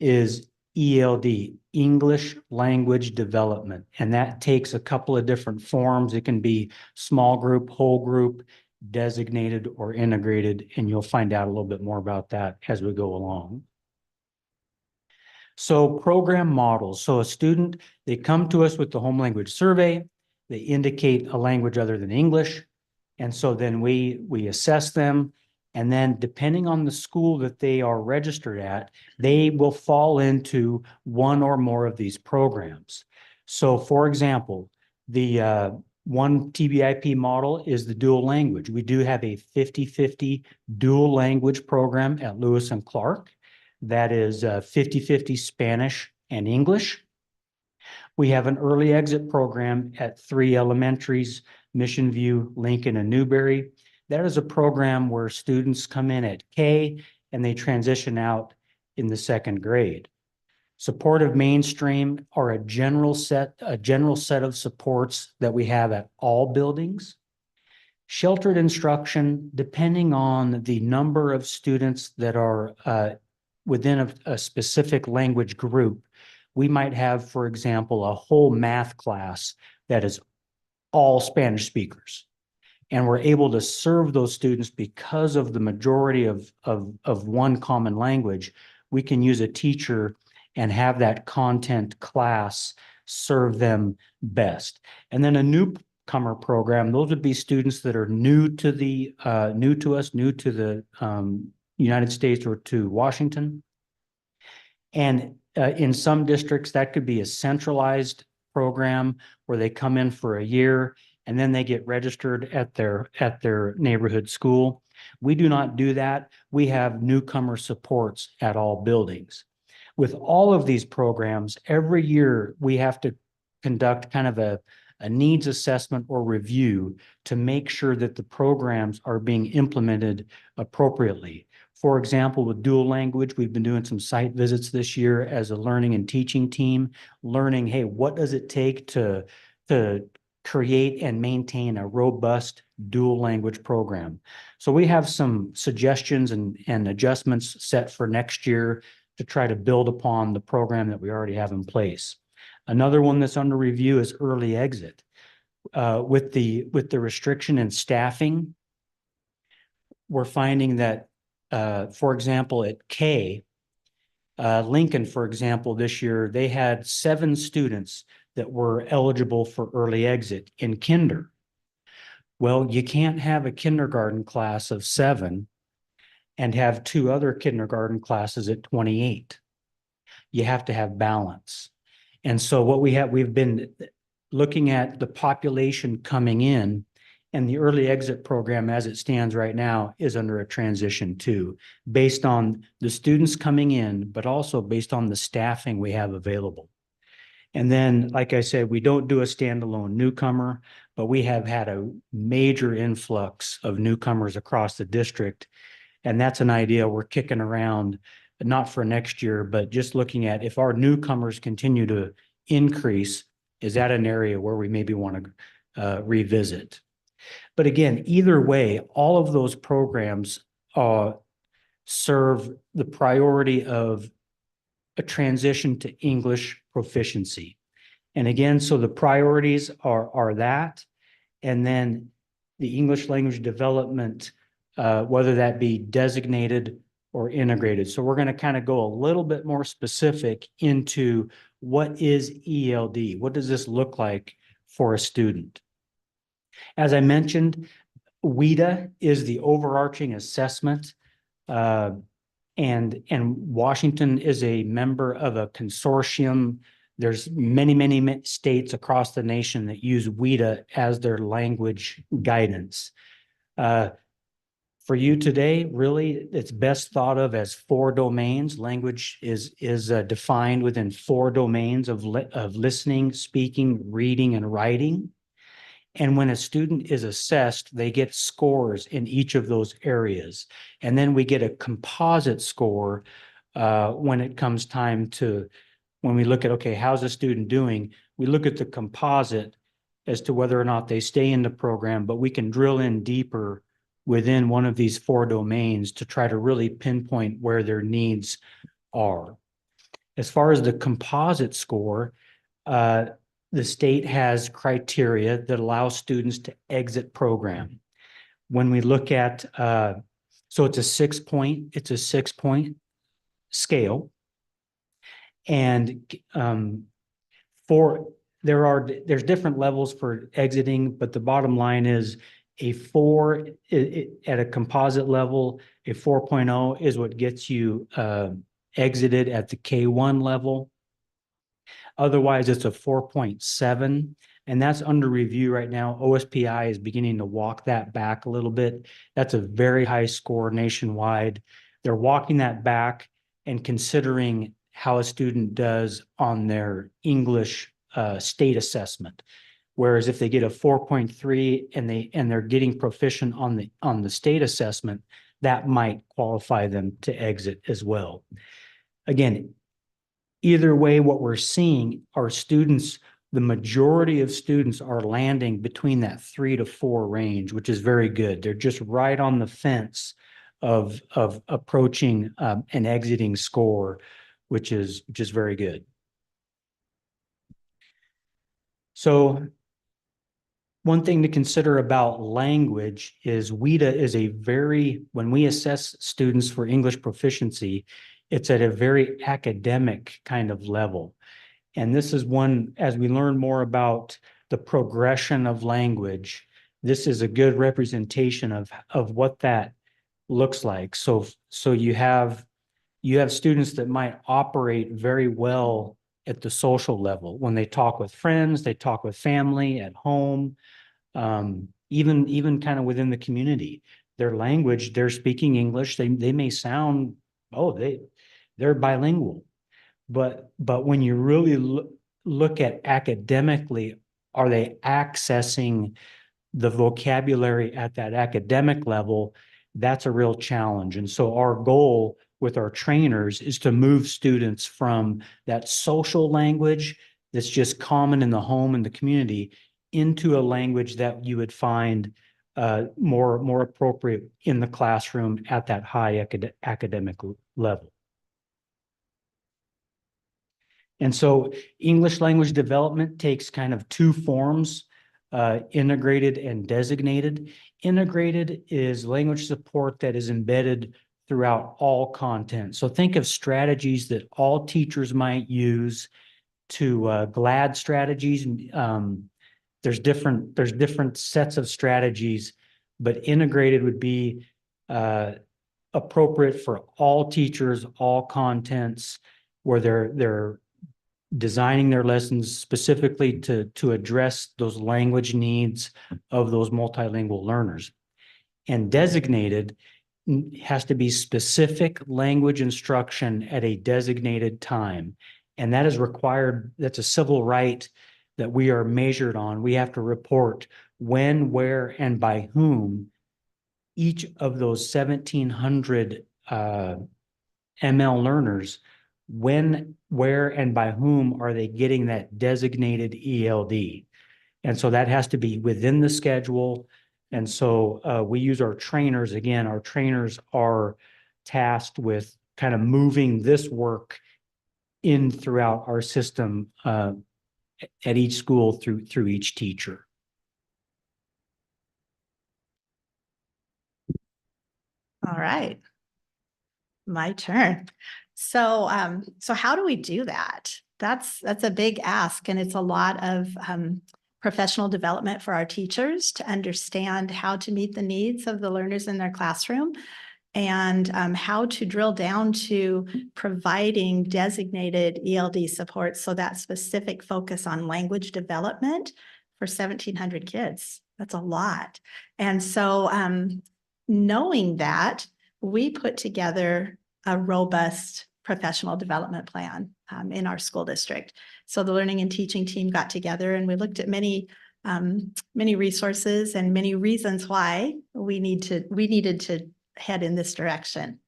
is ELD, English Language Development. And that takes a couple of different forms. It can be small group, whole group, designated, or integrated. And you'll find out a little bit more about that as we go along. So program models. So a student, they come to us with the home language survey. They indicate a language other than English. And so then we assess them. And then depending on the school that they are registered at, they will fall into one or more of these programs. So for example, the one TBIP model is the dual language. We do have a 50-50 dual language program at Lewis and Clark. That is 50-50 Spanish and English. We have an early exit program at 3 elementaries, Mission View, Lincoln, and Newberry. That is a program where students come in at K and they transition out in the 2nd grade. Supportive mainstream are a general set of supports that we have at all buildings. Sheltered instruction, depending on the number of students that are within a specific language group, we might have, for example, a whole math class that is all Spanish speakers. And we're able to serve those students because of the majority of one common language. We can use a teacher and have that content class serve them best. And then a newcomer program, those would be students that are new to the United States or to Washington. And in some districts, that could be a centralized program where they come in for a year and then they get registered at their neighborhood school. We do not do that. We have newcomer supports at all buildings. With all of these programs, every year we have to conduct kind of a needs assessment or review to make sure that the programs are being implemented appropriately. For example, with dual language, we've been doing some site visits this year as a learning and teaching team, learning, hey, what does it take to create and maintain a robust dual language program? So we have some suggestions and adjustments set for next year to try to build upon the program that we already have in place. Another one that's under review is early exit. With the restriction in staffing, we're finding that, for example, at Lincoln, for example, this year, they had 7 students that were eligible for early exit in kinder. Well, you can't have a kindergarten class of 7 and have 2 other kindergarten classes at 28. You have to have balance. And so what we've been looking at the population coming in, and the early exit program as it stands right now is under a transition too, based on the students coming in, but also based on the staffing we have available. And then, like I said, we don't do a standalone newcomer, but we have had a major influx of newcomers across the district. And that's an idea we're kicking around, not for next year, but just looking at if our newcomers continue to increase, is that an area where we maybe want to revisit? But again, either way, all of those programs serve the priority of a transition to English proficiency. And again, so the priorities are that, and then the English language development, whether that be designated or integrated. So we're going to kind of go a little bit more specific into what is ELD? What does this look like for a student? As I mentioned, WIDA is the overarching assessment, and Washington is a member of a consortium. There's many states across the nation that use WIDA as their language guidance. For you today, really, it's best thought of as 4 domains. Language is defined within 4 domains of listening, speaking, reading, and writing. And when a student is assessed, they get scores in each of those areas. And then we get a composite score when it comes time to, when we look at, okay, how's a student doing? We look at the composite as to whether or not they stay in the program, but we can drill in deeper within one of these 4 domains to try to really pinpoint where their needs are. As far as the composite score, the state has criteria that allow students to exit program. When we look at, so it's a 6-point scale. And there's different levels for exiting, but the bottom line is a 4 at a composite level, a 4.0 is what gets you exited at the K1 level. Otherwise, it's a 4.7, and that's under review right now. OSPI is beginning to walk that back a little bit. That's a very high score nationwide. They're walking that back and considering how a student does on their English state assessment. Whereas if they get a 4.3 and they're getting proficient on the state assessment, that might qualify them to exit as well. Again, either way, what we're seeing are students, the majority of students are landing between that 3 to 4 range, which is very good. They're just right on the fence of approaching an exiting score, which is very good. So one thing to consider about language is WIDA is when we assess students for English proficiency, it's at a very academic kind of level. And this is one, as we learn more about the progression of language, this is a good representation of what that looks like. So you have students that might operate very well at the social level. When they talk with friends, they talk with family at home. even kind of within the community. Their language, they're speaking English. They may sound, they're bilingual. But when you really look at academically, are they accessing the vocabulary at that academic level? That's a real challenge. And so our goal with our trainers is to move students from that social language that's just common in the home and the community into a language that you would find more appropriate in the classroom at that high academic level. And so English language development takes kind of two forms, integrated and designated. Integrated is language support that is embedded throughout all content. So think of strategies that all teachers might use to GLAD strategies. There's different sets of strategies, but integrated would be appropriate for all teachers, all contents, where they're designing their lessons specifically to address those language needs of those multilingual learners. And designated has to be specific language instruction at a designated time. And that is required, that's a civil right that we are measured on. We have to report when, where, and by whom each of those 1,700 ML learners, when, where, and by whom are they getting that designated ELD? And so that has to be within the schedule. And so we use our trainers. Again, our trainers are tasked with kind of moving this work in throughout our system at each school through each teacher. All right. My turn. So how do we do that? That's a big ask, and it's a lot of professional development for our teachers to understand how to meet the needs of the learners in their classroom, and how to drill down to providing designated ELD support. So that specific focus on language development for 1,700 kids. That's a lot. And so knowing that, we put together a robust professional development plan in our school district. So the learning and teaching team got together, and we looked at many resources and many reasons why we needed to head in this direction.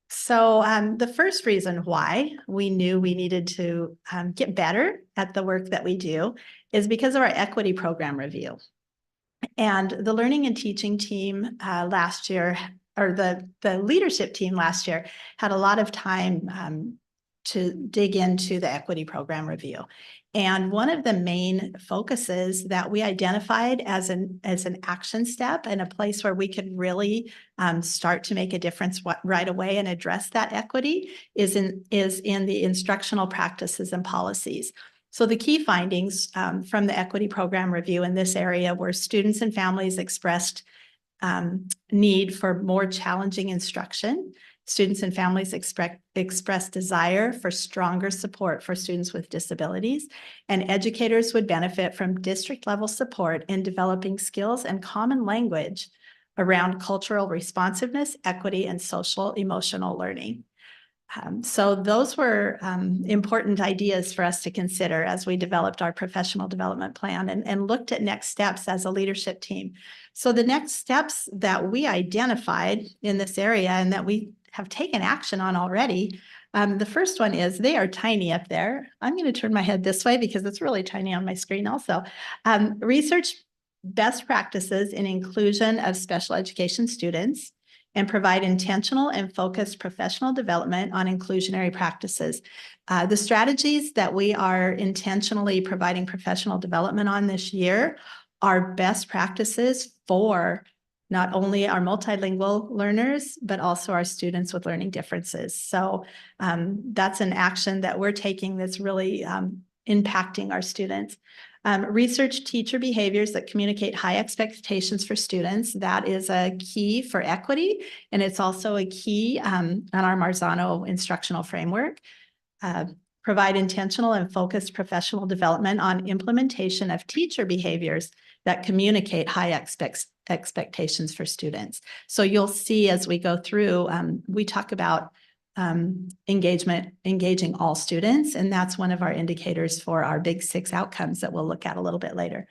So the first reason why we knew we needed to get better at the work that we do is because of our equity program review. And the learning and teaching team last year, or the leadership team last year, had a lot of time to dig into the equity program review. And one of the main focuses that we identified as an action step and a place where we could really start to make a difference right away and address that equity is in the instructional practices and policies. So the key findings from the equity program review in this area were students and families expressed need for more challenging instruction. Students and families express desire for stronger support for students with disabilities, and educators would benefit from district level support in developing skills and common language around cultural responsiveness, equity, and social emotional learning. So those were important ideas for us to consider as we developed our professional development plan and looked at next steps as a leadership team. So the next steps that we identified in this area and that we have taken action on already, the first one is, they are tiny up there. I'm going to turn my head this way because it's really tiny on my screen also. Research best practices in inclusion of special education students and provide intentional and focused professional development on inclusionary practices. The strategies that we are intentionally providing professional development on this year are best practices for not only our multilingual learners, but also our students with learning differences. So that's an action that we're taking that's really impacting our students. Research teacher behaviors that communicate high expectations for students. That is a key for equity, and it's also a key on our Marzano instructional framework. provide intentional and focused professional development on implementation of teacher behaviors that communicate high expectations for students. So you'll see as we go through, we talk about engaging all students, and that's one of our indicators for our Big Six outcomes that we'll look at a little bit later.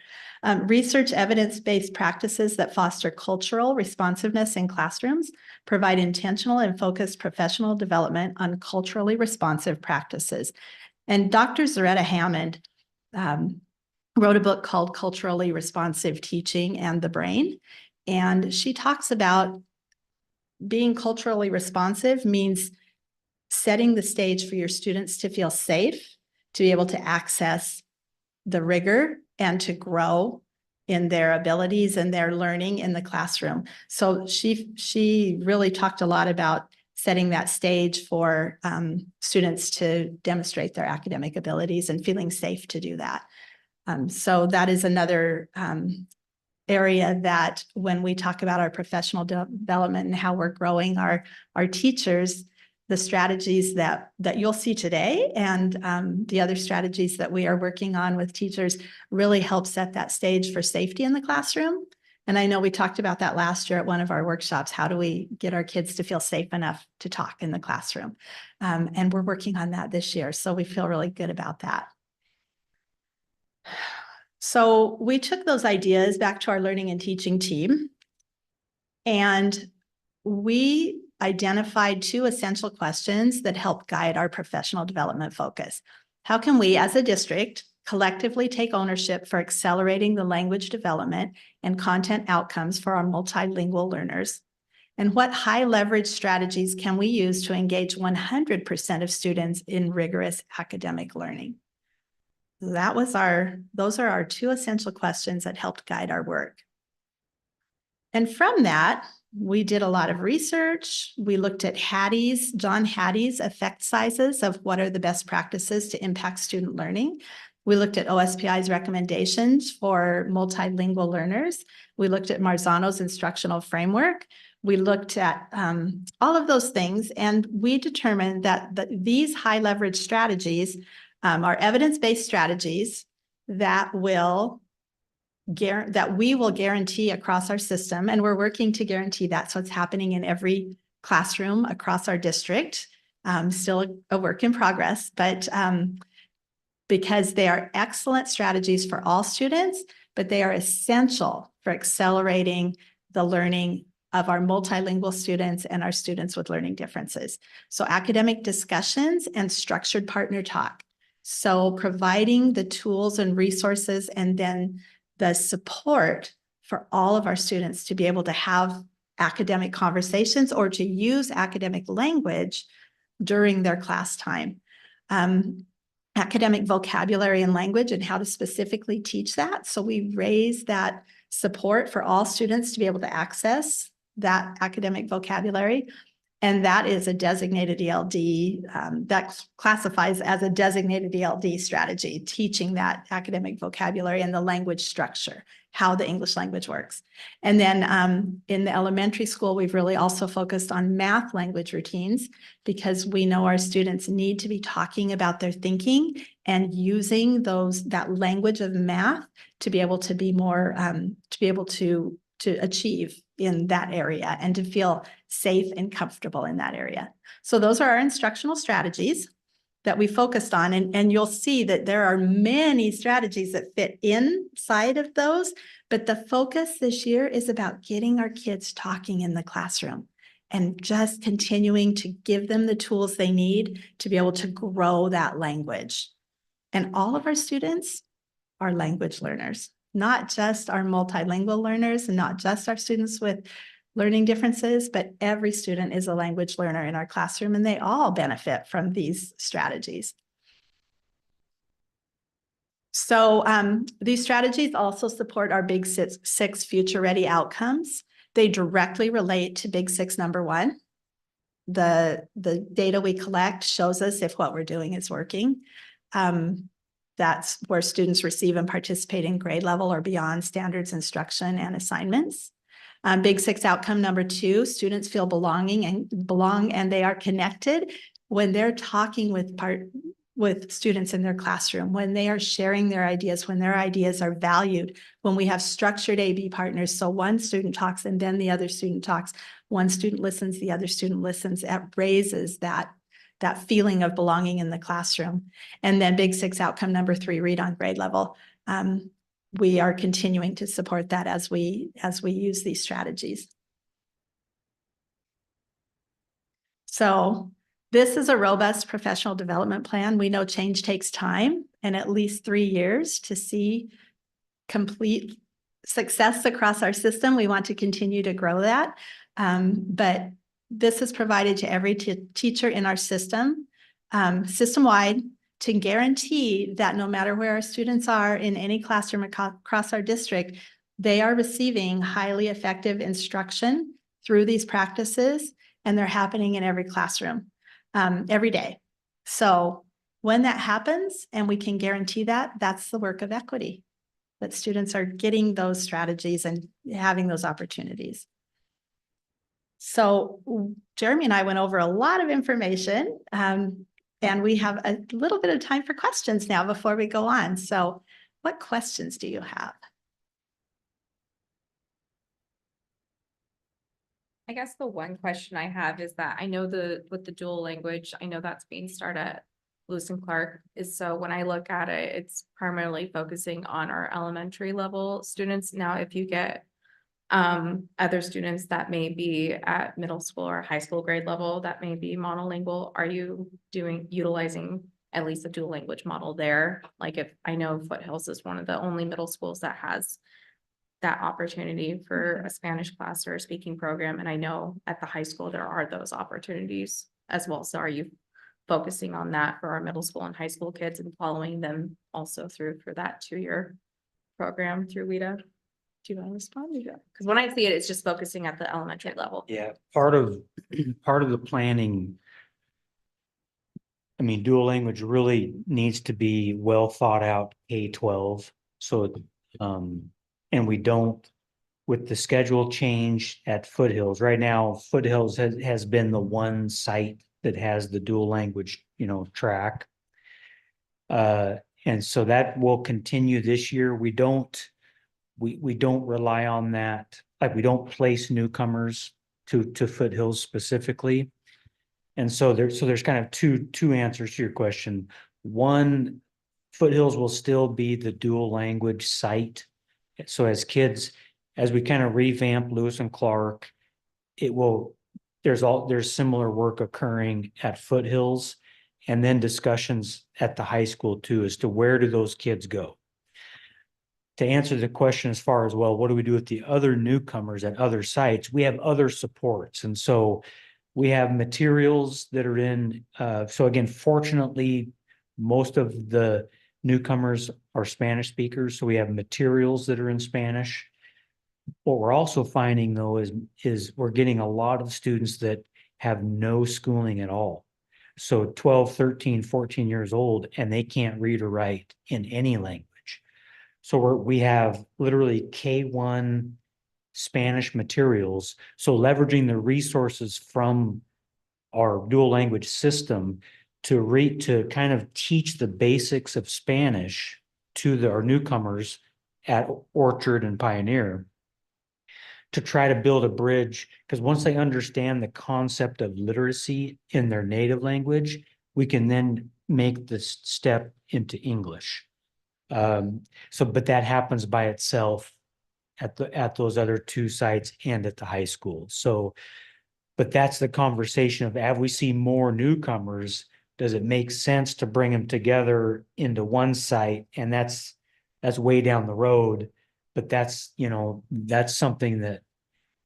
Research evidence-based practices that foster cultural responsiveness in classrooms, provide intentional and focused professional development on culturally responsive practices. And Dr. Zaretta Hammond wrote a book called Culturally Responsive Teaching and the Brain. And she talks about being culturally responsive means setting the stage for your students to feel safe, to be able to access the rigor and to grow in their abilities and their learning in the classroom. So she really talked a lot about setting that stage for students to demonstrate their academic abilities and feeling safe to do that. So that is another area that when we talk about our professional development and how we're growing our teachers, the strategies that you'll see today and the other strategies that we are working on with teachers really help set that stage for safety in the classroom. And I know we talked about that last year at one of our workshops. How do we get our kids to feel safe enough to talk in the classroom? And we're working on that this year. So we feel really good about that. So we took those ideas back to our learning and teaching team, and we identified 2 essential questions that help guide our professional development focus. How can we, as a district, collectively take ownership for accelerating the language development and content outcomes for our multilingual learners? And what high leverage strategies can we use to engage 100% of students in rigorous academic learning? Those are our 2 essential questions that helped guide our work. And from that, we did a lot of research. We looked at John Hattie's effect sizes of what are the best practices to impact student learning. We looked at OSPI's recommendations for multilingual learners. We looked at Marzano's instructional framework. We looked at all of those things, and we determined that these high leverage strategies are evidence-based strategies that we will guarantee across our system, and we're working to guarantee that. So it's happening in every classroom across our district. Still a work in progress, but because they are excellent strategies for all students, but they are essential for accelerating the learning of our multilingual students and our students with learning differences. So academic discussions and structured partner talk. So providing the tools and resources and then the support for all of our students to be able to have academic conversations or to use academic language during their class time. Academic vocabulary and language and how to specifically teach that. So we raise that support for all students to be able to access that academic vocabulary. And that is a designated ELD, that classifies as a designated ELD strategy, teaching that academic vocabulary and the language structure, how the English language works. And then in the elementary school, we've really also focused on math language routines because we know our students need to be talking about their thinking and using that language of math to be able to be more, to be able to achieve in that area and to feel safe and comfortable in that area. So those are our instructional strategies that we focused on. And you'll see that there are many strategies that fit inside of those, but the focus this year is about getting our kids talking in the classroom and just continuing to give them the tools they need to be able to grow that language. And all of our students are language learners, not just our multilingual learners and not just our students with learning differences, but every student is a language learner in our classroom, and they all benefit from these strategies. So these strategies also support our Big Six Future Ready outcomes. They directly relate to Big Six number 1. The data we collect shows us if what we're doing is working. That's where students receive and participate in grade level or beyond standards instruction and assignments. Big Six outcome number 2, students feel belong and they are connected when they're talking with with students in their classroom, when they are sharing their ideas, when their ideas are valued, when we have structured A/B partners. So one student talks and then the other student talks. One student listens, the other student listens. It raises that feeling of belonging in the classroom. And then Big Six outcome number 3, read on grade level. We are continuing to support that as we use these strategies. So this is a robust professional development plan. We know change takes time and at least 3 years to see complete success across our system. We want to continue to grow that. But this is provided to every teacher in our system, system-wide, to guarantee that no matter where our students are in any classroom across our district, they are receiving highly effective instruction through these practices, and they're happening in every classroom every day. So when that happens and we can guarantee that, that's the work of equity, that students are getting those strategies and having those opportunities. So Jeremy and I went over a lot of information, and we have a little bit of time for questions now before we go on. So what questions do you have? I guess the one question I have is that I know with the dual language, I know that's being started at Lewis and Clark. So when I look at it, it's primarily focusing on our elementary level students. Now, if you get other students that may be at middle school or high school grade level that may be monolingual, are you utilizing at least a dual language model there? Like, if I know Foothills is one of the only middle schools that has that opportunity for a Spanish class or a speaking program, and I know at the high school there are those opportunities as well. So are you focusing on that for our middle school and high school kids and following them also through for that 2-year program through WIDA? Do you want to respond to that? Because when I see it, it's just focusing at the elementary level. Yeah, part of the planning, I mean, dual language really needs to be well thought out K-12. So, and we don't, with the schedule change at Foothills, right now, Foothills has been the one site that has the dual language, track. And so that will continue this year. We don't rely on that. Like, we don't place newcomers to Foothills specifically. And so there's kind of two answers to your question. One, Foothills will still be the dual language site. So as we kind of revamp Lewis and Clark, there's similar work occurring at Foothills, and then discussions at the high school too, as to where do those kids go. To answer the question as far as, well, what do we do with the other newcomers at other sites? We have other supports. And so we have materials that are in, so again, fortunately, most of the newcomers are Spanish speakers. So we have materials that are in Spanish. What we're also finding though is we're getting a lot of students that have no schooling at all. So 12, 13, 14 years old, and they can't read or write in any language. So we have literally K1 Spanish materials. So leveraging the resources from our dual language system to kind of teach the basics of Spanish to our newcomers at Orchard and Pioneer, to try to build a bridge, because once they understand the concept of literacy in their native language, we can then make the step into English. But that happens by itself at those other two sites and at the high school. So, but that's the conversation of, as we see more newcomers, does it make sense to bring them together into one site? And that's way down the road, but that's something that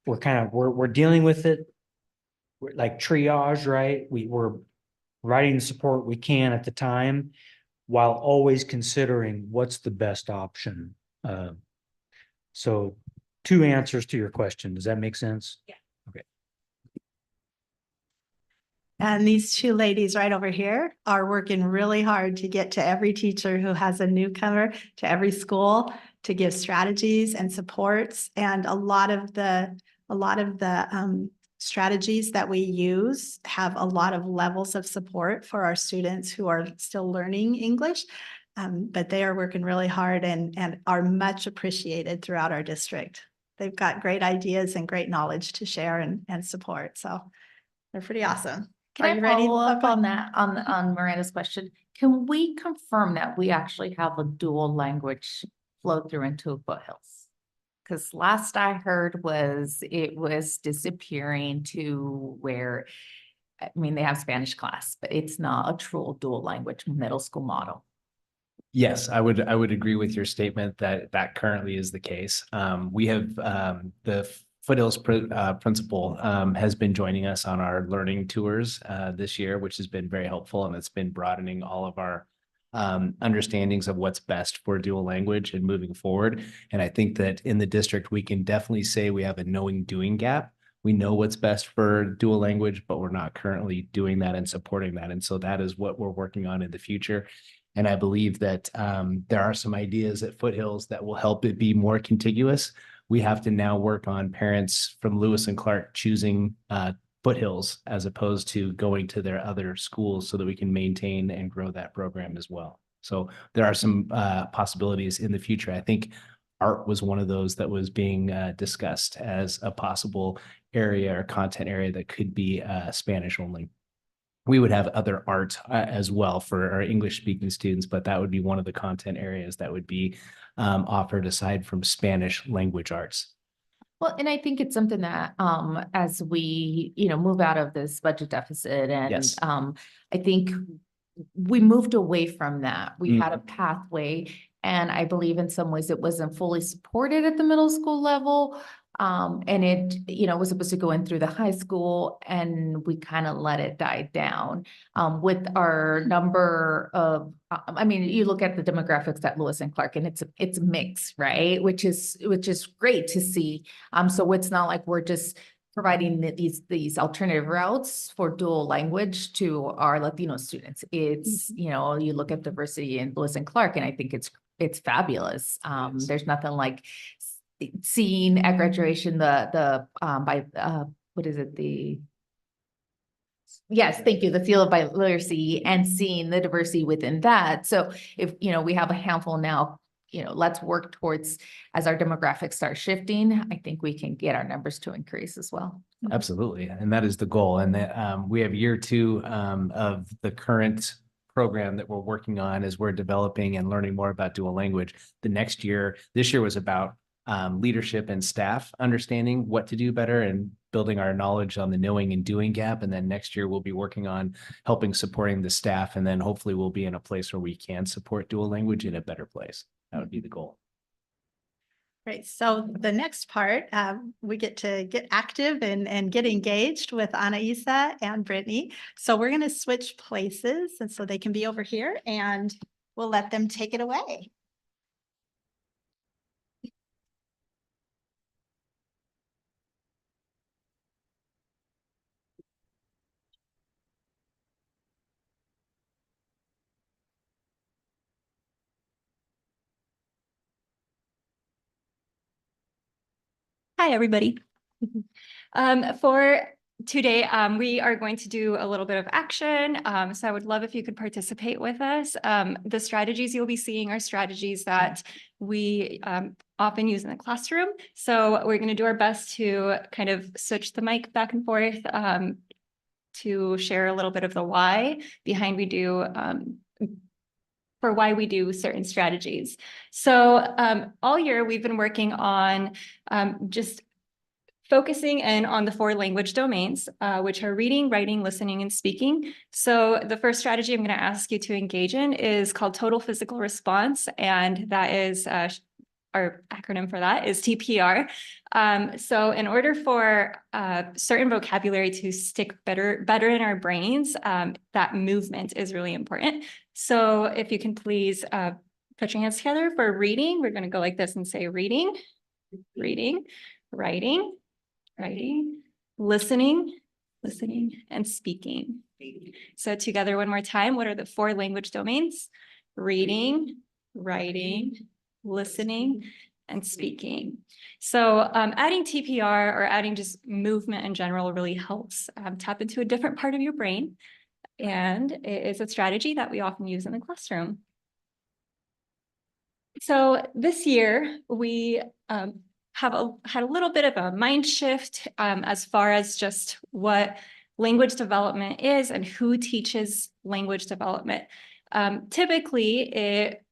we're dealing with it. We're like triage, right? We're providing the support we can at the time, while always considering what's the best option. So 2 answers to your question. Does that make sense? Yeah. Okay. And these 2 ladies right over here are working really hard to get to every teacher who has a newcomer, to every school, to give strategies and supports. And a lot of the strategies that we use have a lot of levels of support for our students who are still learning English. But they are working really hard and are much appreciated throughout our district. They've got great ideas and great knowledge to share and support. So they're pretty awesome. Can Are I you ready? follow up Okay. on that, on Miranda's question? Can we confirm that we actually have a dual language flow through into Foothills? Because last I heard was it was disappearing to where, I mean, they have Spanish class, but it's not a true dual language middle school model. Yes, I would agree with your statement that that currently is the case. We have the Foothills principal has been joining us on our learning tours this year, which has been very helpful, and it's been broadening all of our understandings of what's best for dual language and moving forward. And I think that in the district, we can definitely say we have a knowing doing gap. We know what's best for dual language, but we're not currently doing that and supporting that. And so that is what we're working on in the future. And I believe that there are some ideas at Foothills that will help it be more contiguous. We have to now work on parents from Lewis and Clark choosing Foothills as opposed to going to their other schools so that we can maintain and grow that program as well. So there are some possibilities in the future. I think art was one of those that was being discussed as a possible area or content area that could be Spanish only. We would have other art as well for our English speaking students, but that would be one of the content areas that would be offered aside from Spanish language arts. Well, and I think it's something that, as we, move out of this budget deficit and, Yes. I think we moved away from that. We had a pathway, and I believe in some ways it wasn't fully supported at the middle school level. And it, was supposed to go in through the high school, and we kind of let it die down. With our number of, you look at the demographics at Lewis and Clark, and it's a mix, right? Which is great to see. So it's not like we're just providing these alternative routes for dual language to our Latino students. It's, you look at diversity in Lewis and Clark, and I think it's fabulous. There's nothing like seeing at graduation what is it? Yes, thank you. The field of biliteracy and seeing the diversity within that. So if, we have a handful now, let's work towards, as our demographics start shifting, I think we can get our numbers to increase as well. Absolutely. And that is the goal. And that we have year 2 of the current program that we're working on as we're developing and learning more about dual language. This year was about leadership and staff understanding what to do better and building our knowledge on the knowing and doing gap. And then next year we'll be working on helping supporting the staff. And then hopefully we'll be in a place where we can support dual language in a better place. That would be the goal. Great. So the next part, we get to get active and get engaged with Anaisa and Brittany. So we're going to switch places, and so they can be over here, and we'll let them take it away. Hi, everybody. For today, we are going to do a little bit of action. So I would love if you could participate with us. The strategies you'll be seeing are strategies that we often use in the classroom. So we're going to do our best to kind of switch the mic back and forth to share a little bit of the why behind why we do certain strategies. So all year we've been working on just focusing in on the 4 language domains, which are reading, writing, listening, and speaking. So the first strategy I'm going to ask you to engage in is called total physical response. And that is our acronym for that is TPR. So in order for certain vocabulary to stick better in our brains, that movement is really important. So if you can please put your hands together for reading, we're going to go like this and say reading, reading, writing, writing, listening, and speaking. So together one more time, what are the 4 language domains? Reading, writing, listening, and speaking. So adding TPR or adding just movement in general really helps tap into a different part of your brain. And it is a strategy that we often use in the classroom. So this year we had a little bit of a mind shift as far as just what language development is and who teaches language development. Typically, it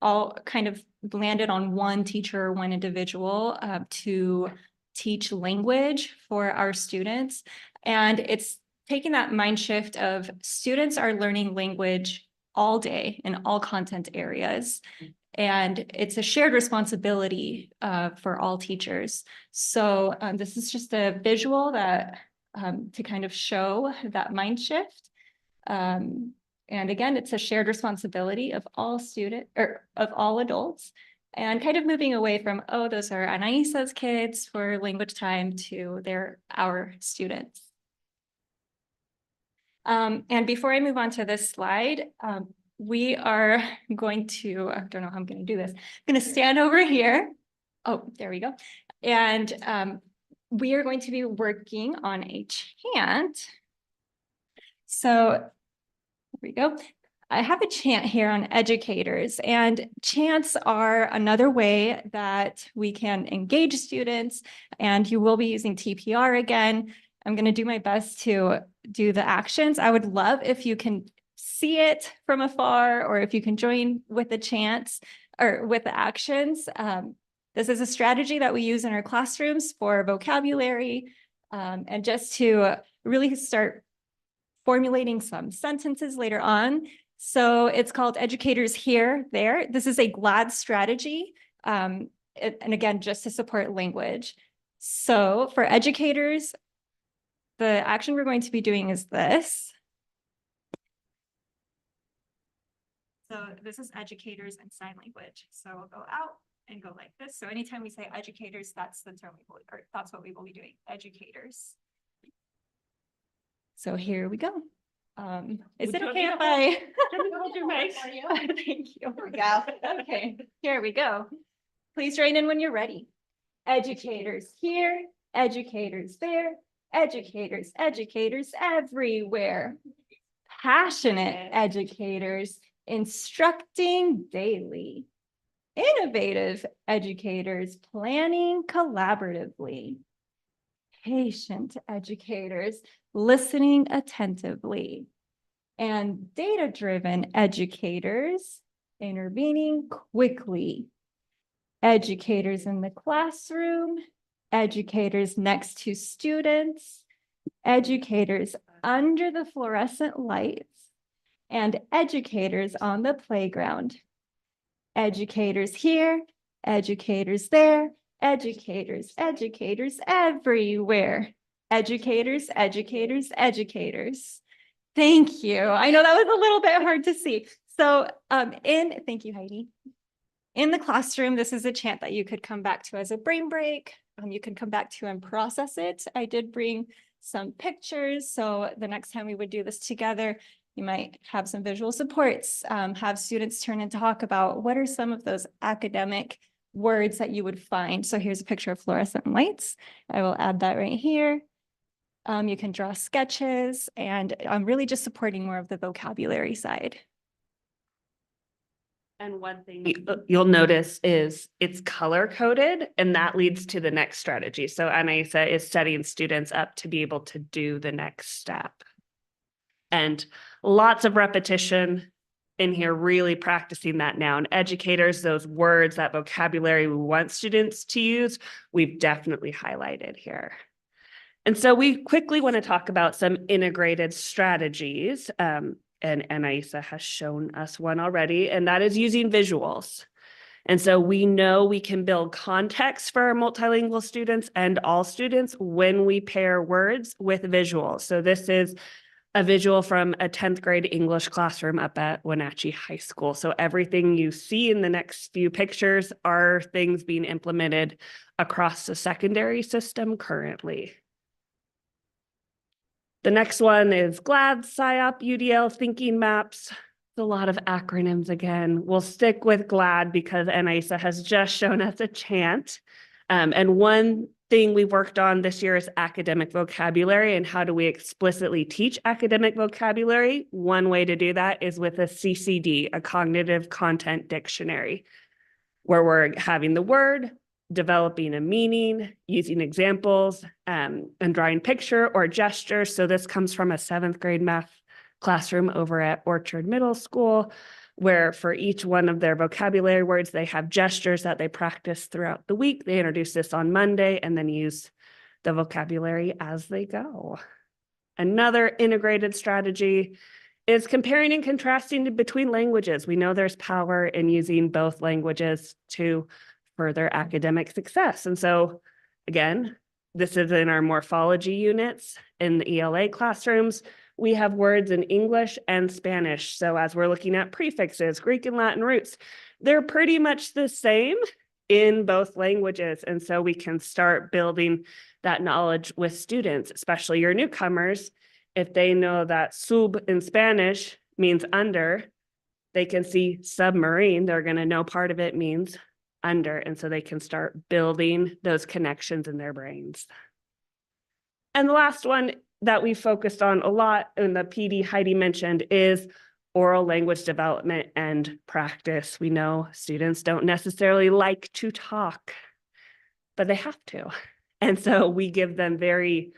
all kind of landed on one teacher or one individual to teach language for our students. And it's taking that mind shift of students are learning language all day in all content areas. And it's a shared responsibility for all teachers. So this is just a visual that to kind of show that mind shift. And again, it's a shared responsibility of all students or of all adults, and kind of moving away from, oh, those are Anaisa's kids for language time to they're our students. And before I move on to this slide, we are going to, I don't know how I'm going to do this. I'm going to stand over here. Oh, there we go. And we are going to be working on a chant. So there we go. I have a chant here on educators, and chants are another way that we can engage students, and you will be using TPR again. I'm going to do my best to do the actions. I would love if you can see it from afar, or if you can join with the chants or with the actions. This is a strategy that we use in our classrooms for vocabulary and just to really start formulating some sentences later on. So it's called Educators Here, There. This is a GLAD strategy. And again, just to support language. So for educators, the action we're going to be doing is this. So this is educators and sign language. So we'll go out and go like this. So anytime we say educators, that's the term we will, or that's what we will be doing, educators. So here we go. Is it okay if I hold your mic? Thank you. Here we go. Okay, here we go. Please join in when you're ready. Educators here, educators there, educators, educators everywhere. Passionate educators instructing daily. Innovative educators planning collaboratively. Patient educators listening attentively, and data-driven educators intervening quickly. Educators in the classroom, educators next to students, educators under the fluorescent lights, and educators on the playground. Educators here, educators there, educators, educators everywhere. Educators, educators, educators. Thank you. I know that was a little bit hard to see. So thank you, Heidi. In the classroom, this is a chant that you could come back to as a brain break. You can come back to and process it. I did bring some pictures. So the next time we would do this together, you might have some visual supports, have students turn and talk about what are some of those academic words that you would find. So here's a picture of fluorescent lights. I will add that right here. You can draw sketches, and I'm really just supporting more of the vocabulary side. And one thing you'll notice is it's color coded, and that leads to the next strategy. So Anaisa is setting students up to be able to do the next step. And lots of repetition in here, really practicing that now. And educators, those words, that vocabulary we want students to use, we've definitely highlighted here. And so we quickly want to talk about some integrated strategies. And Anaisa has shown us one already, and that is using visuals. And so we know we can build context for our multilingual students and all students when we pair words with visuals. So this is a visual from a 10th grade English classroom up at Wenatchee High School. So everything you see in the next few pictures are things being implemented across the secondary system currently. The next one is GLAD, PSYOP, UDL, thinking maps. a lot of acronyms again. We'll stick with GLAD because NISA has just shown us a chant. And one thing we've worked on this year is academic vocabulary and how do we explicitly teach academic vocabulary? One way to do that is with a CCD, a cognitive content dictionary, where we're having the word, developing a meaning, using examples, and drawing picture or gesture. So this comes from a 7th grade math classroom over at Orchard Middle School, where for each one of their vocabulary words, they have gestures that they practice throughout the week. They introduce this on Monday and then use the vocabulary as they go. Another integrated strategy is comparing and contrasting between languages. We know there's power in using both languages to further academic success. And so again, this is in our morphology units in the ELA classrooms. We have words in English and Spanish. So as we're looking at prefixes, Greek and Latin roots, they're pretty much the same in both languages. And so we can start building that knowledge with students, especially your newcomers. If they know that sub in Spanish means under, they can see submarine, they're going to know part of it means under. And so they can start building those connections in their brains. And the last one that we focused on a lot in the PD Heidi mentioned is oral language development and practice. We know students don't necessarily like to talk, but they have to. And so we give them very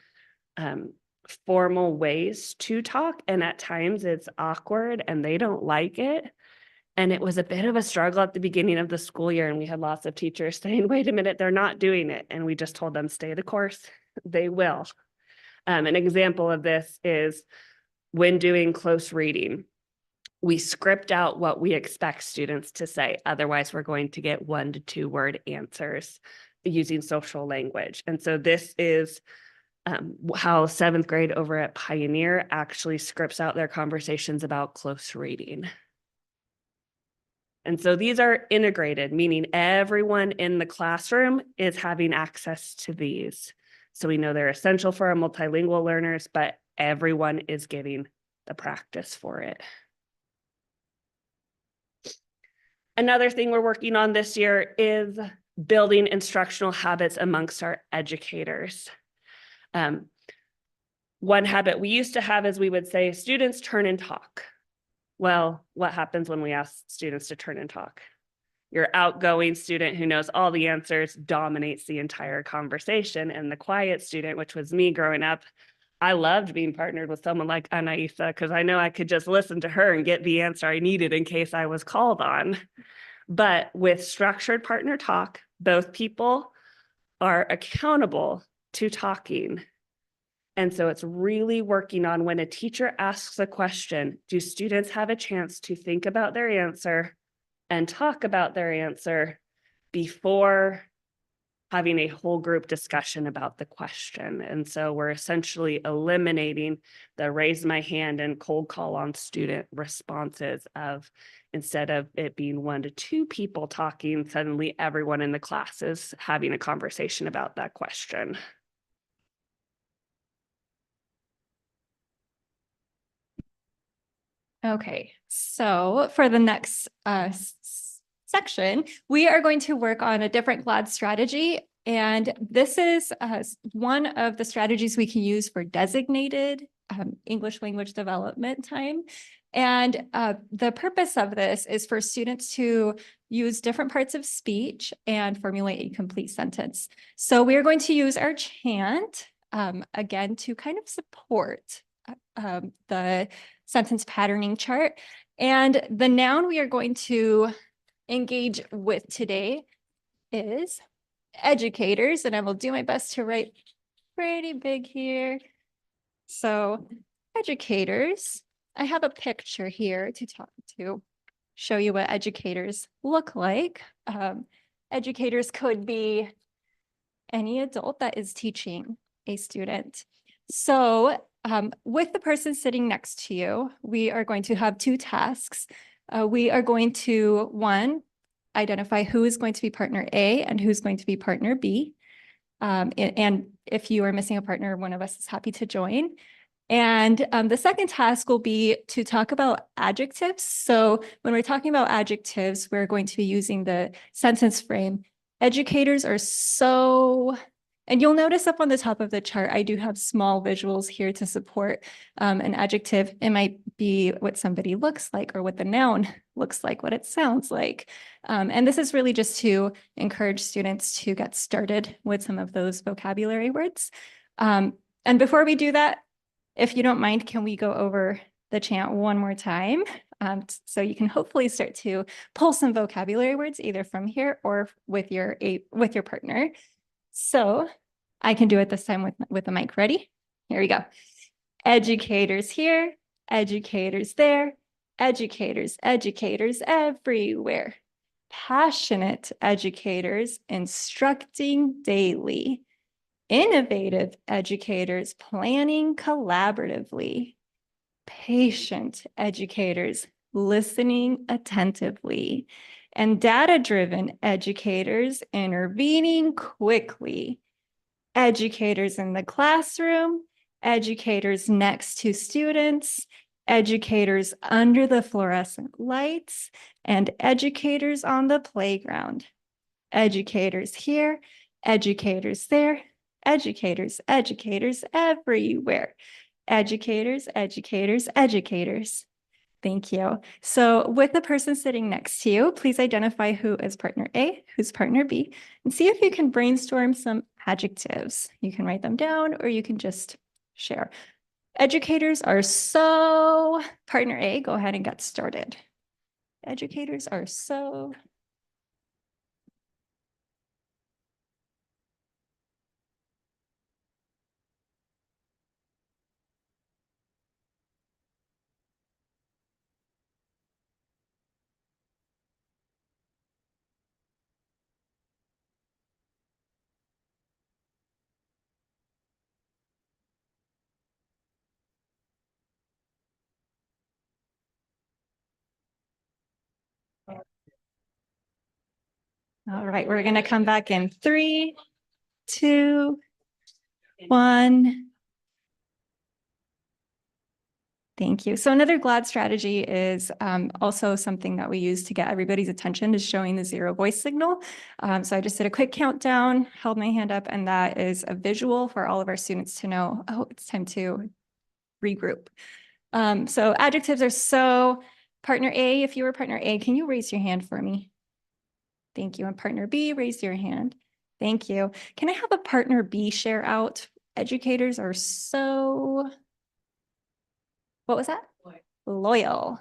formal ways to talk. And at times it's awkward and they don't like it. And it was a bit of a struggle at the beginning of the school year. And we had lots of teachers saying, wait a minute, they're not doing it. And we just told them, stay the course, they will. An example of this is when doing close reading, we script out what we expect students to say. Otherwise, we're going to get 1 to 2 word answers using social language. And so this is how 7th grade over at Pioneer actually scripts out their conversations about close reading. And so these are integrated, meaning everyone in the classroom is having access to these. So we know they're essential for our multilingual learners, but everyone is getting the practice for it. Another thing we're working on this year is building instructional habits amongst our educators. One habit we used to have is we would say, students turn and talk. Well, what happens when we ask students to turn and talk? Your outgoing student who knows all the answers dominates the entire conversation. And the quiet student, which was me growing up, I loved being partnered with someone like Anaisa because I know I could just listen to her and get the answer I needed in case I was called on. But with structured partner talk, both people are accountable to talking. And so it's really working on when a teacher asks a question, do students have a chance to think about their answer and talk about their answer before having a whole group discussion about the question? And so we're essentially eliminating the raise my hand and cold call on student responses of, instead of it being 1 to 2 people talking, suddenly everyone in the class is having a conversation about that question. Okay, so for the next section, we are going to work on a different GLAD strategy. And this is one of the strategies we can use for designated English language development time. And the purpose of this is for students to use different parts of speech and formulate a complete sentence. So we are going to use our chant again to kind of support the sentence patterning chart. And the noun we are going to engage with today is educators, and I will do my best to write pretty big here. So educators, I have a picture here to show you what educators look like. Educators could be any adult that is teaching a student. So with the person sitting next to you, we are going to have 2 tasks. We are going to, 1, identify who is going to be partner A and who's going to be partner B. And if you are missing a partner, one of us is happy to join. And the second task will be to talk about adjectives. So when we're talking about adjectives, we're going to be using the sentence frame. Educators are so, and you'll notice up on the top of the chart, I do have small visuals here to support an adjective. It might be what somebody looks like or what the noun looks like, what it sounds like. And this is really just to encourage students to get started with some of those vocabulary words. And before we do that, if you don't mind, can we go over the chant one more time? So you can hopefully start to pull some vocabulary words either from here or with your partner. So I can do it this time with the mic. Ready? Here we go. Educators here, educators there, educators everywhere. Passionate educators instructing daily. Innovative educators planning collaboratively. Patient educators listening attentively. And data-driven educators intervening quickly. Educators in the classroom, educators next to students, educators under the fluorescent lights, and educators on the playground. Educators here, educators there, educators everywhere. Educators. Thank you. So with the person sitting next to you, please identify who is partner A, who's partner B, and see if you can brainstorm some adjectives. You can write them down or you can just share. Educators are so, partner A, go ahead and get started. Educators are so. All right, we're going to come back in 3, 2, 1. Thank you. So another GLAD strategy is also something that we use to get everybody's attention is showing the 0 voice signal. So I just did a quick countdown, held my hand up, and that is a visual for all of our students to know, oh, it's time to regroup. So adjectives are so, partner A, if you were partner A, can you raise your hand for me? Thank you. And partner B, raise your hand. Thank you. Can I have a partner B share out? Educators are so, what was that? Loyal.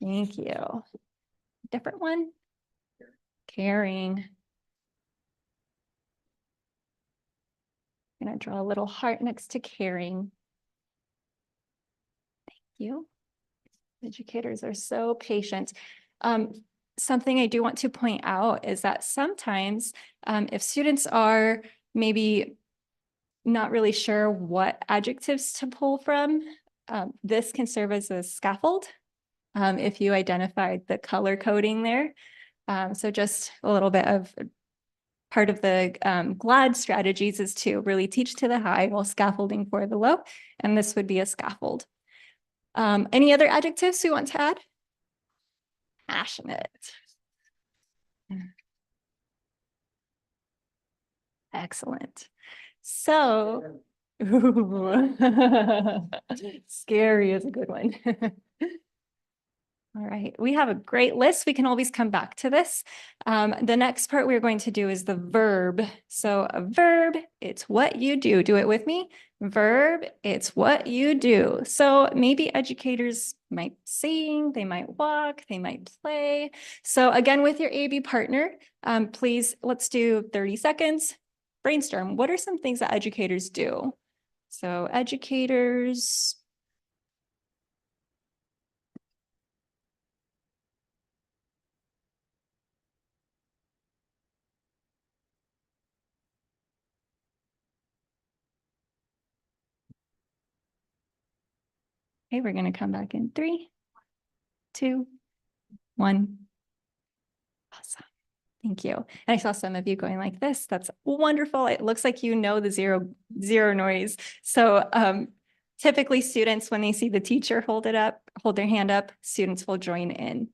Thank you. Different one? Caring. I'm going to draw a little heart next to caring. Thank you. Educators are so patient. Something I do want to point out is that sometimes if students are maybe not really sure what adjectives to pull from, this can serve as a scaffold if you identified the color coding there. So just a little bit of part of the GLAD strategies is to really teach to the high while scaffolding for the low, and this would be a scaffold. Any other adjectives we want to add? Passionate. Excellent. So, scary is a good one. All right, we have a great list. We can always come back to this. The next part we're going to do is the verb. So a verb, it's what you do. Do it with me. Verb, it's what you do. So maybe educators might sing, they might walk, they might play. So again, with your AB partner, please, let's do 30 seconds. Brainstorm. What are some things that educators do? So educators. Okay, we're going to come back in 3, 2, 1. Awesome. Thank you. And I saw some of you going like this. That's wonderful. It looks like you know the zero noise. So typically students, when they see the teacher hold their hand up, students will join in.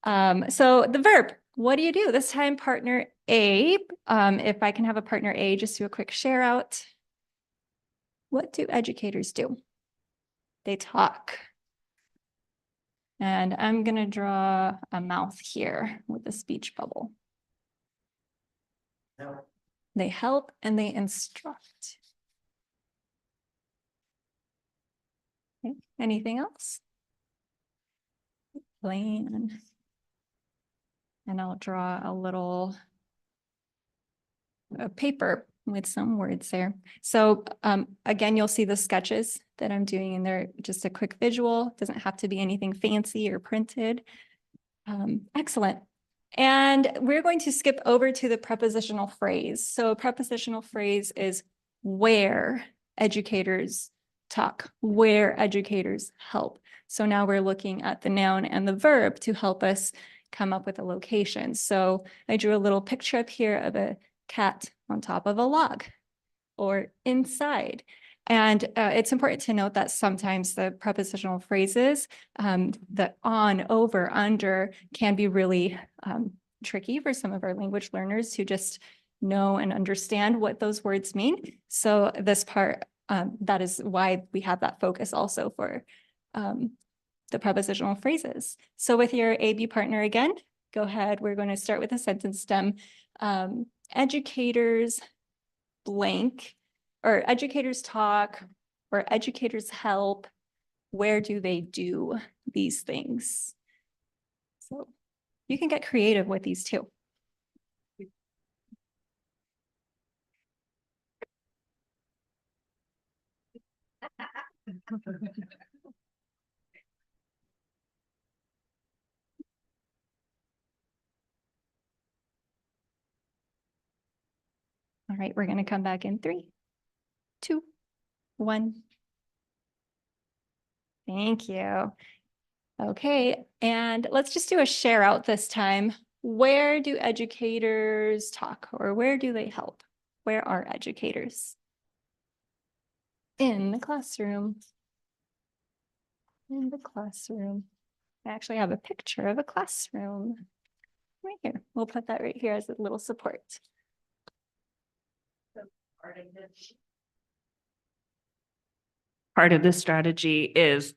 So the verb, what do you do? This time partner A. If I can have a partner A, just do a quick share out. What do educators do? They talk. And I'm going to draw a mouth here with a speech bubble. They help and they instruct. Okay. Anything else? Plan. And I'll draw a little paper with some words there. So again, you'll see the sketches that I'm doing in there, just a quick visual. Doesn't have to be anything fancy or printed. Excellent. And we're going to skip over to the prepositional phrase. So a prepositional phrase is where educators talk, where educators help. So now we're looking at the noun and the verb to help us come up with a location. So I drew a little picture up here of a cat on top of a log or inside. And it's important to note that sometimes the prepositional phrases, the on, over, under can be really tricky for some of our language learners to just know and understand what those words mean. So this part, that is why we have that focus also for the prepositional phrases. So with your AB partner again, go ahead. We're going to start with a sentence stem. Educators blank, or educators talk, or educators help. Where do they do these things? So you can get creative with these too. All right, we're going to come back in 3, 2, 1. Thank you. Okay, and let's just do a share out this time. Where do educators talk, or where do they help? Where are educators? In the classroom. In the classroom. I actually have a picture of a classroom right here. We'll put that right here as a little support. Part of the strategy is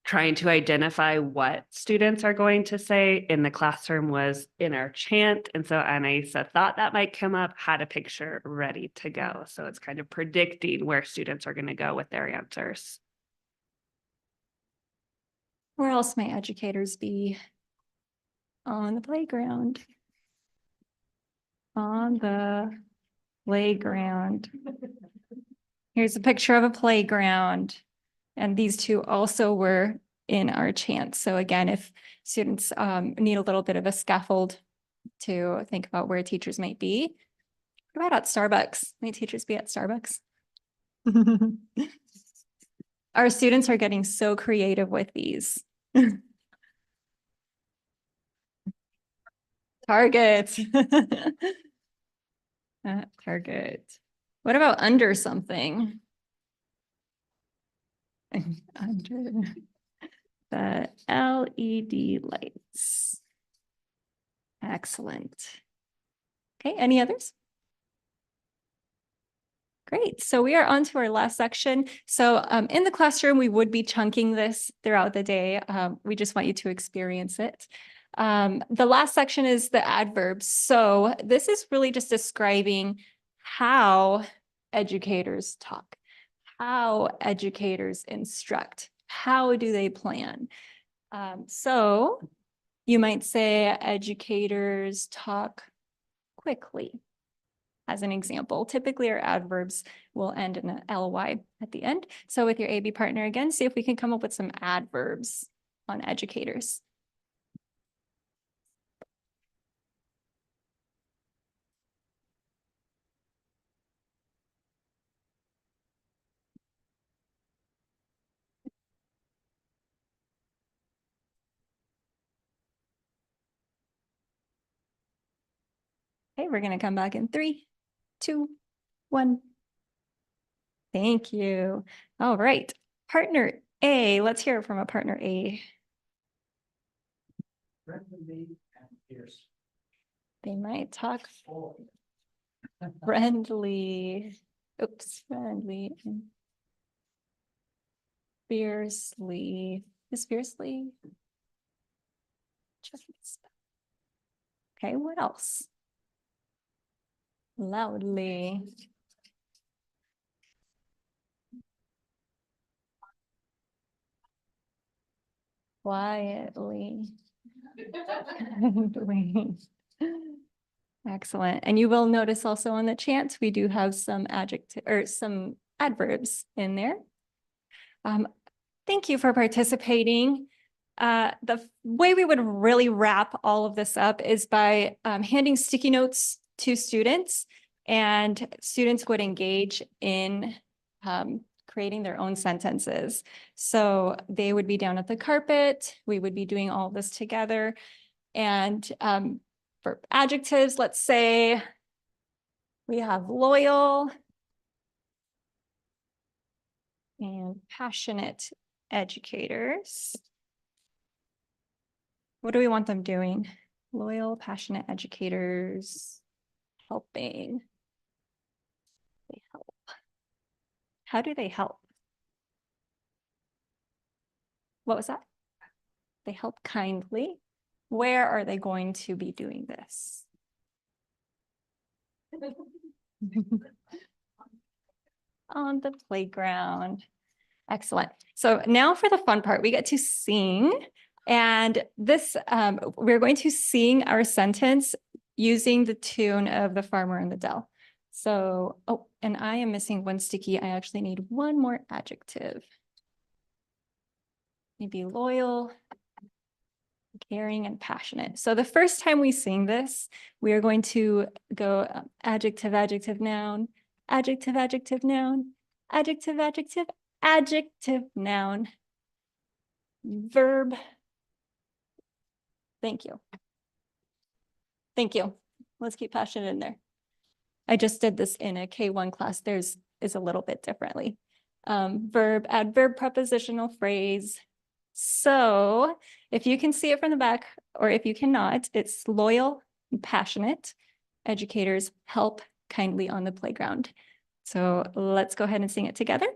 trying to identify what students are going to say in the classroom was in our chant. And so Anaisa thought that might come up, had a picture ready to go. So it's kind of predicting where students are going to go with their answers. Where else might educators be? On the playground. On the playground. Here's a picture of a playground. And these two also were in our chant. So again, if students need a little bit of a scaffold to think about where teachers might be, what about at Starbucks? Might teachers be at Starbucks? Our students are getting so creative with these. Target. Target. What about under something? Under the LED lights. Excellent. Okay, any others? Great. So we are on to our last section. So in the classroom, we would be chunking this throughout the day. We just want you to experience it. The last section is the adverbs. So this is really just describing how educators talk, how educators instruct, how do they plan. So you might say educators talk quickly. As an example, typically our adverbs will end in an ly at the end. So with your AB partner again, see if we can come up with some adverbs on educators. Okay, we're gonna come back in 3, 2, 1. Thank you. All right, partner A, let's hear it from a partner A. They might talk friendly, oops, friendly and fiercely. Is fiercely? Check this. Okay, what else? Loudly. Quietly. Kindly. Excellent. And you will notice also on the chant, we do have some adjective or some adverbs in there. Thank you for participating. The way we would really wrap all of this up is by handing sticky notes to students, and students would engage in creating their own sentences. So they would be down at the carpet. We would be doing all of this together. And for adjectives, let's say we have loyal and passionate educators. What do we want them doing? Loyal, passionate educators, helping. They help. How do they help? What was that? They help kindly. Where are they going to be doing this? On the playground. Excellent. So now for the fun part, we get to sing. And this, we're going to sing our sentence using the tune of The Farmer in the Dell. So, oh, and I am missing one sticky. I actually need one more adjective. Maybe loyal, caring, and passionate. So the first time we sing this, we are going to go adjective, adjective, noun, adjective, adjective, noun, adjective, adjective, adjective, noun, verb. Thank you. Thank you. Let's keep passionate in there. I just did this in a K1 class. Theirs is a little bit differently. Verb, adverb, prepositional phrase. So if you can see it from the back, or if you cannot, it's loyal and passionate. Educators help kindly on the playground. So let's go ahead and sing it together.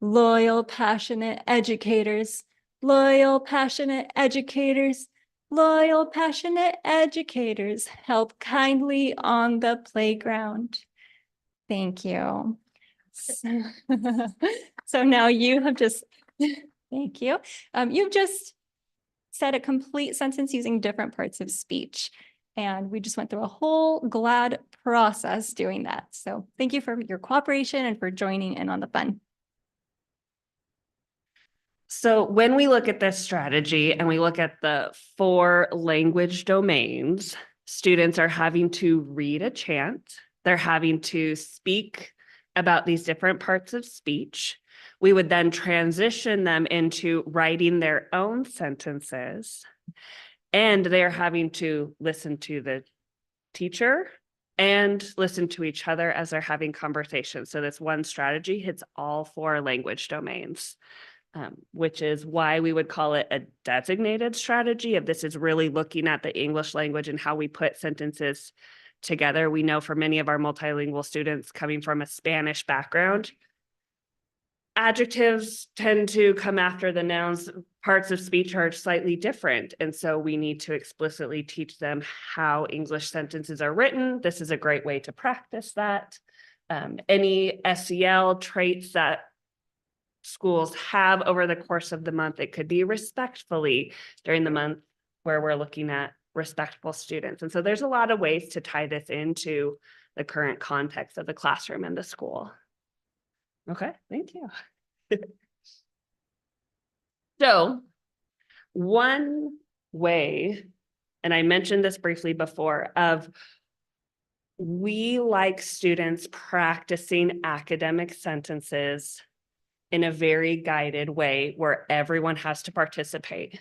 Loyal, passionate educators. Loyal, passionate educators. Loyal, passionate educators help kindly on the playground. Thank you. So now you have just, thank you. You've just said a complete sentence using different parts of speech. And we just went through a whole glad process doing that. So thank you for your cooperation and for joining in on the fun. So when we look at this strategy and we look at the 4 language domains, students are having to read a chant. They're having to speak about these different parts of speech. We would then transition them into writing their own sentences. And they're having to listen to the teacher and listen to each other as they're having conversations. So this one strategy hits all 4 language domains. Which is why we would call it a designated strategy. If this is really looking at the English language and how we put sentences together. We know for many of our multilingual students coming from a Spanish background, adjectives tend to come after the nouns. Parts of speech are slightly different. And so we need to explicitly teach them how English sentences are written. This is a great way to practice that. Any SEL traits that schools have over the course of the month. It could be respectfully during the month where we're looking at respectful students. And so there's a lot of ways to tie this into the current context of the classroom and the school. Okay, thank you. So one way, and I mentioned this briefly before, of we like students practicing academic sentences in a very guided way where everyone has to participate.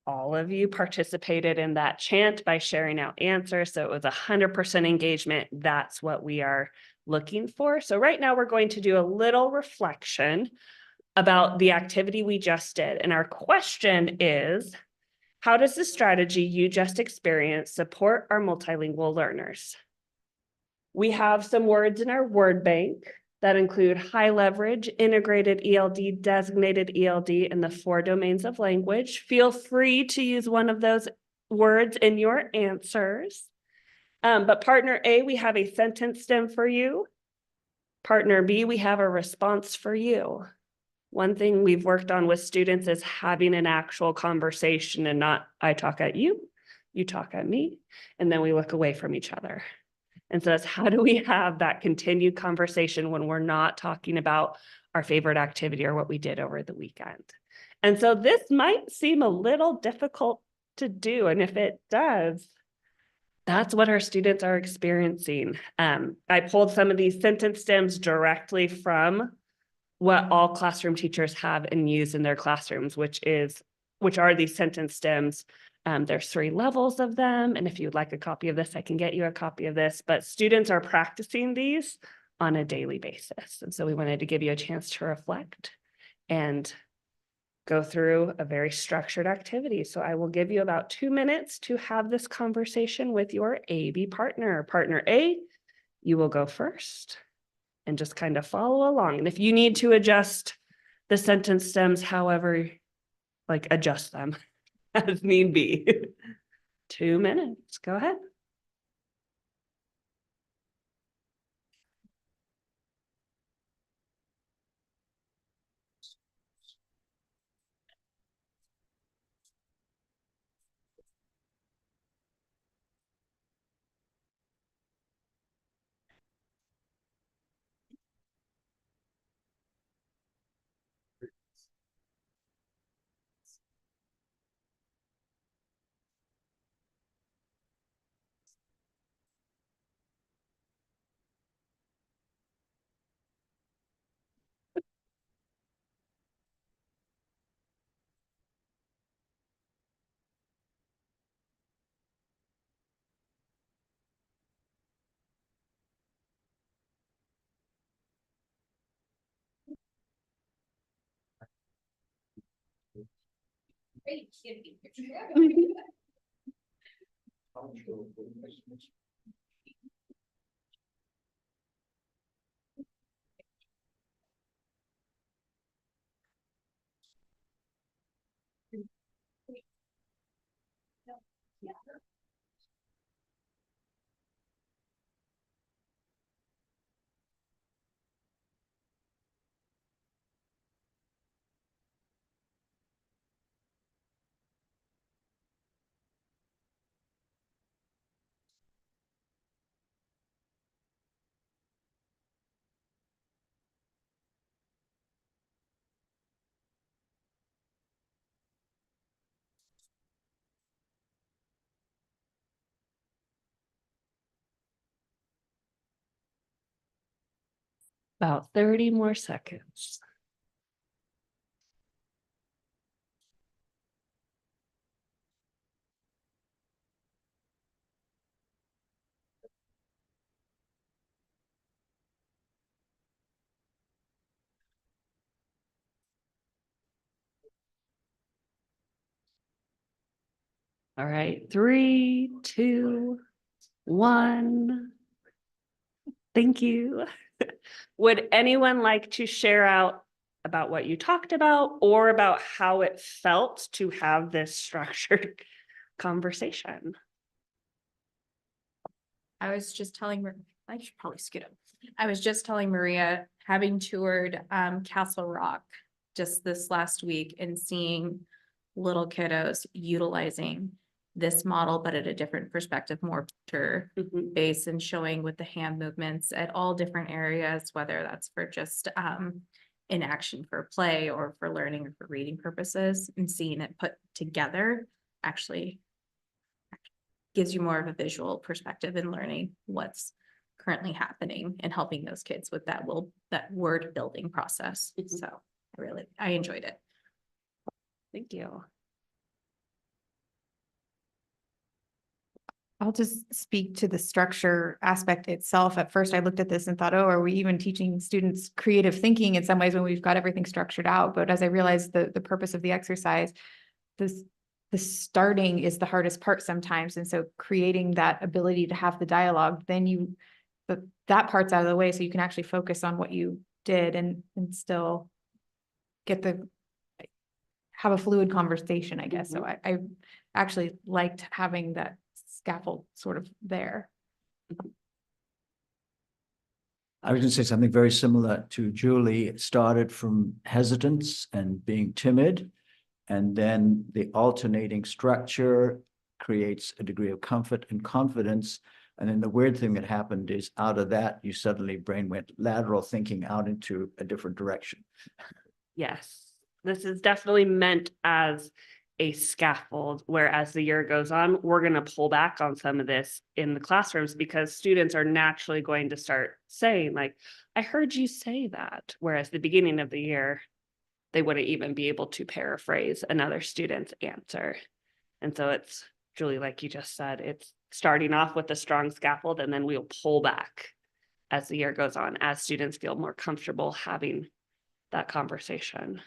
all of you participated in that chant by sharing out answers. So it was 100% engagement. That's what we are looking for. So right now we're going to do a little reflection about the activity we just did. And our question is, how does the strategy you just experienced support our multilingual learners? We have some words in our word bank that include high leverage, integrated ELD, designated ELD, and the 4 domains of language. Feel free to use one of those words in your answers. But partner A, we have a sentence stem for you. Partner B, we have a response for you. One thing we've worked on with students is having an actual conversation and not I talk at you, you talk at me, and then we look away from each other. And so that's how do we have that continued conversation when we're not talking about our favorite activity or what we did over the weekend. And so this might seem a little difficult to do. And if it does, that's what our students are experiencing. I pulled some of these sentence stems directly from what all classroom teachers have and use in their classrooms, which are these sentence stems. There's 3 levels of them. And if you'd like a copy of this, I can get you a copy of this, but students are practicing these on a daily basis. And so we wanted to give you a chance to reflect and go through a very structured activity. So I will give you about 2 minutes to have this conversation with your AB partner. Partner A, you will go first and just kind of follow along. And if you need to adjust the sentence stems, however, like adjust them as need be. 2 minutes, go ahead. About 30 more seconds. All right, 3, 2, 1. Thank you. Would anyone like to share out about what you talked about or about how it felt to have this structured conversation? I was just telling her, I should probably scoot up. I was just telling Maria, having toured Castle Rock just this last week and seeing little kiddos utilizing this model, but at a different perspective, more picture based and showing with the hand movements at all different areas, whether that's for just in action for play or for learning or for reading purposes, and seeing it put together actually gives you more of a visual perspective in learning what's currently happening and helping those kids with that word building process. So I enjoyed it. Thank you. I'll just speak to the structure aspect itself. At first, I looked at this and thought, oh, are we even teaching students creative thinking in some ways when we've got everything structured out? But as I realized the purpose of the exercise, the starting is the hardest part sometimes. And so creating that ability to have the dialogue, then that part's out of the way. So you can actually focus on what you did and still have a fluid conversation, I guess. So I actually liked having that scaffold sort of there. I was going to say something very similar to Julie. It started from hesitance and being timid, and then the alternating structure creates a degree of comfort and confidence. And then the weird thing that happened is out of that, you suddenly brain went lateral thinking out into a different direction. Yes, this is definitely meant as a scaffold, where as the year goes on, we're going to pull back on some of this in the classrooms because students are naturally going to start saying like, I heard you say that. Whereas the beginning of the year, they wouldn't even be able to paraphrase another student's answer. And so it's Julie, like you just said, it's starting off with a strong scaffold, and then we'll pull back as the year goes on, as students feel more comfortable having that conversation.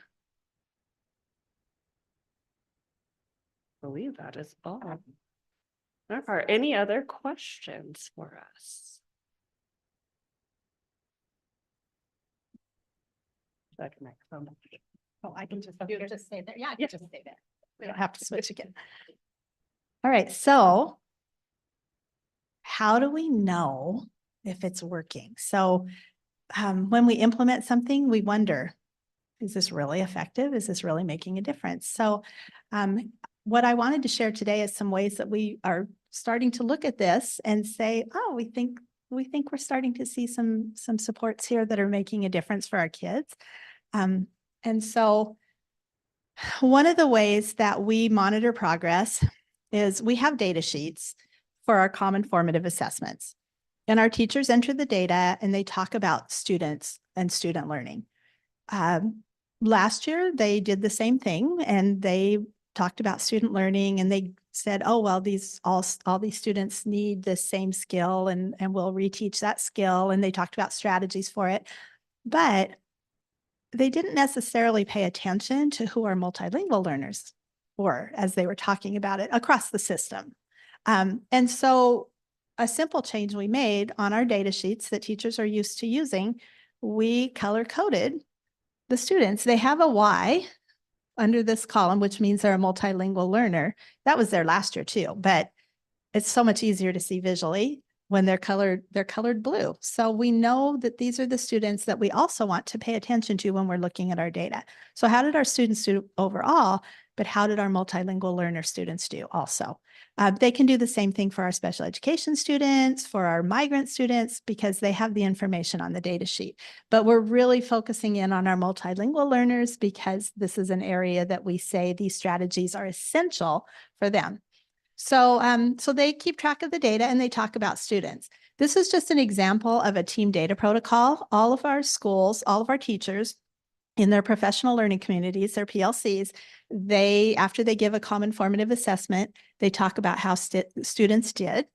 I believe that is all. There are any other questions for us? Oh, I can just stay there. Yeah, I can just stay there. We don't have to switch again. All right, so how do we know if it's working? So when we implement something, we wonder, is this really effective? Is this really making a difference? So what I wanted to share today is some ways that we are starting to look at this and say, oh, we think we're starting to see some supports here that are making a difference for our kids. And so one of the ways that we monitor progress is we have data sheets for our common formative assessments. And our teachers enter the data and they talk about students and student learning. Last year, they did the same thing and they talked about student learning and they said, oh, well, all these students need the same skill and we'll reteach that skill. And they talked about strategies for it. But they didn't necessarily pay attention to who our multilingual learners were as they were talking about it across the system. And so a simple change we made on our data sheets that teachers are used to using, we color-coded the students. They have a Y under this column, which means they're a multilingual learner. That was there last year too, but it's so much easier to see visually when they're colored blue. So we know that these are the students that we also want to pay attention to when we're looking at our data. So how did our students do overall, but how did our multilingual learner students do also? They can do the same thing for our special education students, for our migrant students, because they have the information on the data sheet. But we're really focusing in on our multilingual learners because this is an area that we say these strategies are essential for them. So, so they keep track of the data and they talk about students. This is just an example of a team data protocol. All of our schools, all of our teachers in their professional learning communities, their PLCs, after they give a common formative assessment, they talk about how students did.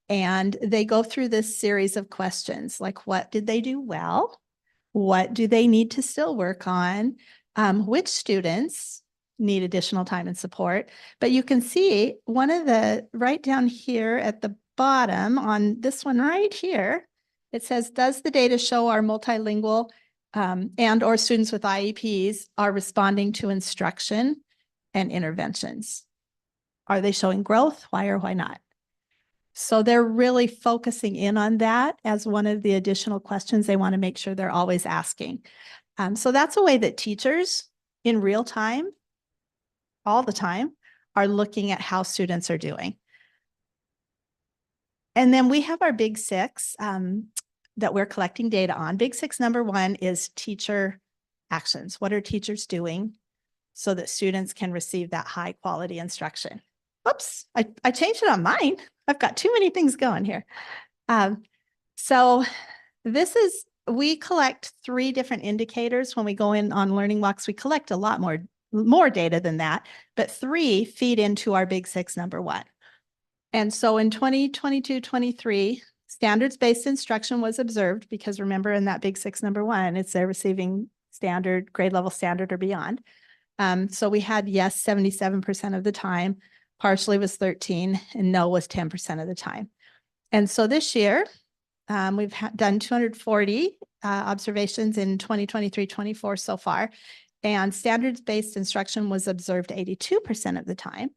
And they go through this series of questions like, what did they do well? What do they need to still work on? Which students need additional time and support? But you can see one of the right down here at the bottom on this one right here, it says, does the data show our multilingual and or students with IEPs are responding to instruction and interventions? Are they showing growth? Why or why not? So they're really focusing in on that as one of the additional questions they want to make sure they're always asking. So that's a way that teachers in real time, all the time, are looking at how students are doing. And then we have our big six that we're collecting data on. Big six number one is teacher actions. What are teachers doing so that students can receive that high quality instruction? Oops, I changed it on mine. I've got too many things going here. So we collect 3 different indicators when we go in on learning walks. We collect a lot more data than that, but 3 feed into our big six number one. And so in 2022-23, standards-based instruction was observed because remember in that big six, number one, it's they're receiving standard, grade level standard or beyond. So we had yes 77% of the time, partially was 13, and no was 10% of the time. And so this year, we've done 240 observations in 2023-24 so far, and standards-based instruction was observed 82% of the time.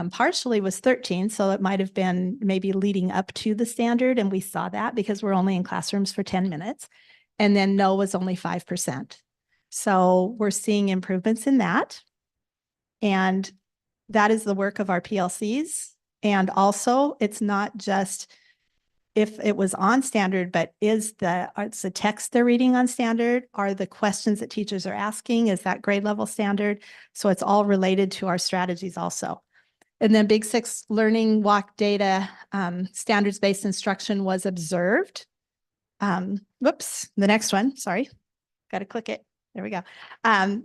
Partially was 13, so it might have been maybe leading up to the standard, and we saw that because we're only in classrooms for 10 minutes. And then no was only 5%. So we're seeing improvements in that. And that is the work of our PLCs. And also, it's not just if it was on standard, but it's the text they're reading on standard? Are the questions that teachers are asking, is that grade level standard? So it's all related to our strategies also. And then Big Six learning walk data, standards-based instruction was observed. Whoops, the next one, sorry, got to click it. There we go.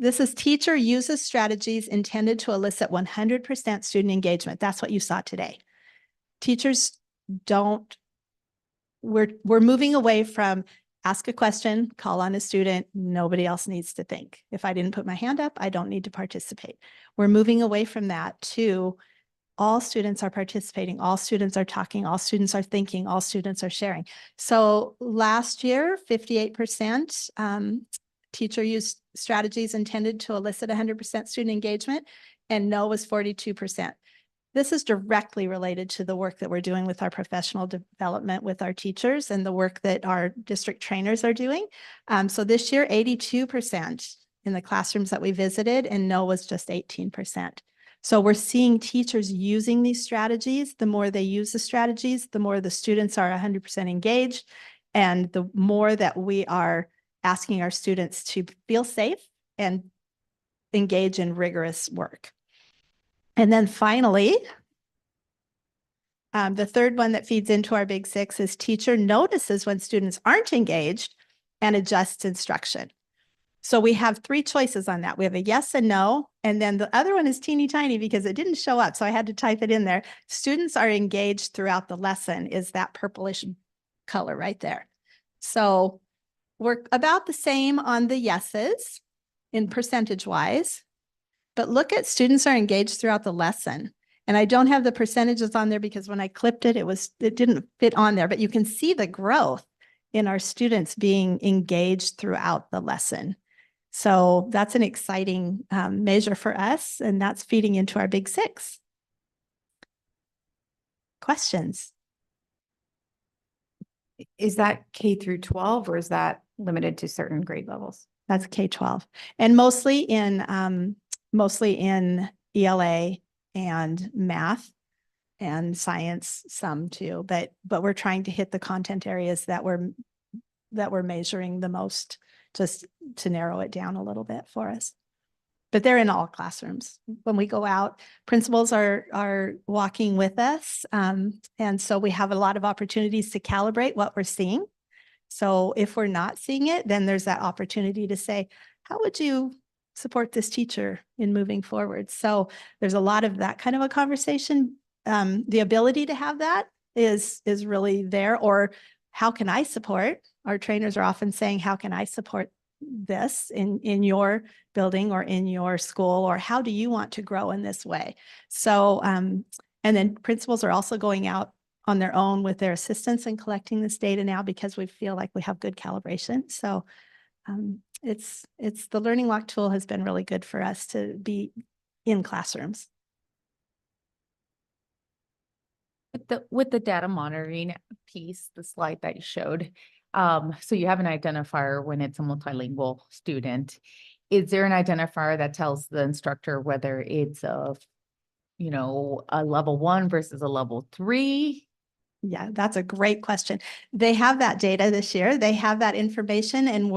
This is teacher uses strategies intended to elicit 100% student engagement. That's what you saw today. Teachers don't, we're moving away from ask a question, call on a student, nobody else needs to think. If I didn't put my hand up, I don't need to participate. We're moving away from that to all students are participating, all students are talking, all students are thinking, all students are sharing. So last year, 58% teacher used strategies intended to elicit 100% student engagement, and no was 42%. This is directly related to the work that we're doing with our professional development with our teachers and the work that our district trainers are doing. So this year, 82% in the classrooms that we visited, and no was just 18%. So we're seeing teachers using these strategies. The more they use the strategies, the more the students are 100% engaged, and the more that we are asking our students to feel safe and engage in rigorous work. And then finally, the third one that feeds into our Big Six is teacher notices when students aren't engaged and adjusts instruction. So we have three choices on that. We have a yes and no, and then the other one is teeny tiny because it didn't show up, so I had to type it in there. Students are engaged throughout the lesson is that purplish color right there. So we're about the same on the yeses in percentage-wise. But look at students are engaged throughout the lesson. And I don't have the percentages on there because when I clipped it, it didn't fit on there, but you can see the growth in our students being engaged throughout the lesson. So that's an exciting measure for us, and that's feeding into our Big Six. Questions? Is that K through 12 or is that limited to certain grade levels? That's K-12 and mostly in ELA and math and science, some too, but we're trying to hit the content areas that we're measuring the most, just to narrow it down a little bit for us. But they're in all classrooms. When we go out, principals are walking with us. And so we have a lot of opportunities to calibrate what we're seeing. So if we're not seeing it, then there's that opportunity to say, how would you support this teacher in moving forward? So there's a lot of that kind of a conversation. The ability to have that is really there. Or how can I support? Our trainers are often saying, how can I support this in your building or in your school? Or how do you want to grow in this way? So, and then principals are also going out on their own with their assistants and collecting this data now because we feel like we have good calibration. So it's the Learning Walk tool has been really good for us to be in classrooms. With the data monitoring piece, the slide that you showed, so you have an identifier when it's a multilingual student. Is there an identifier that tells the instructor whether it's a level 1 versus a level 3? Yeah, that's a great question. They have that data this year. They have that information, and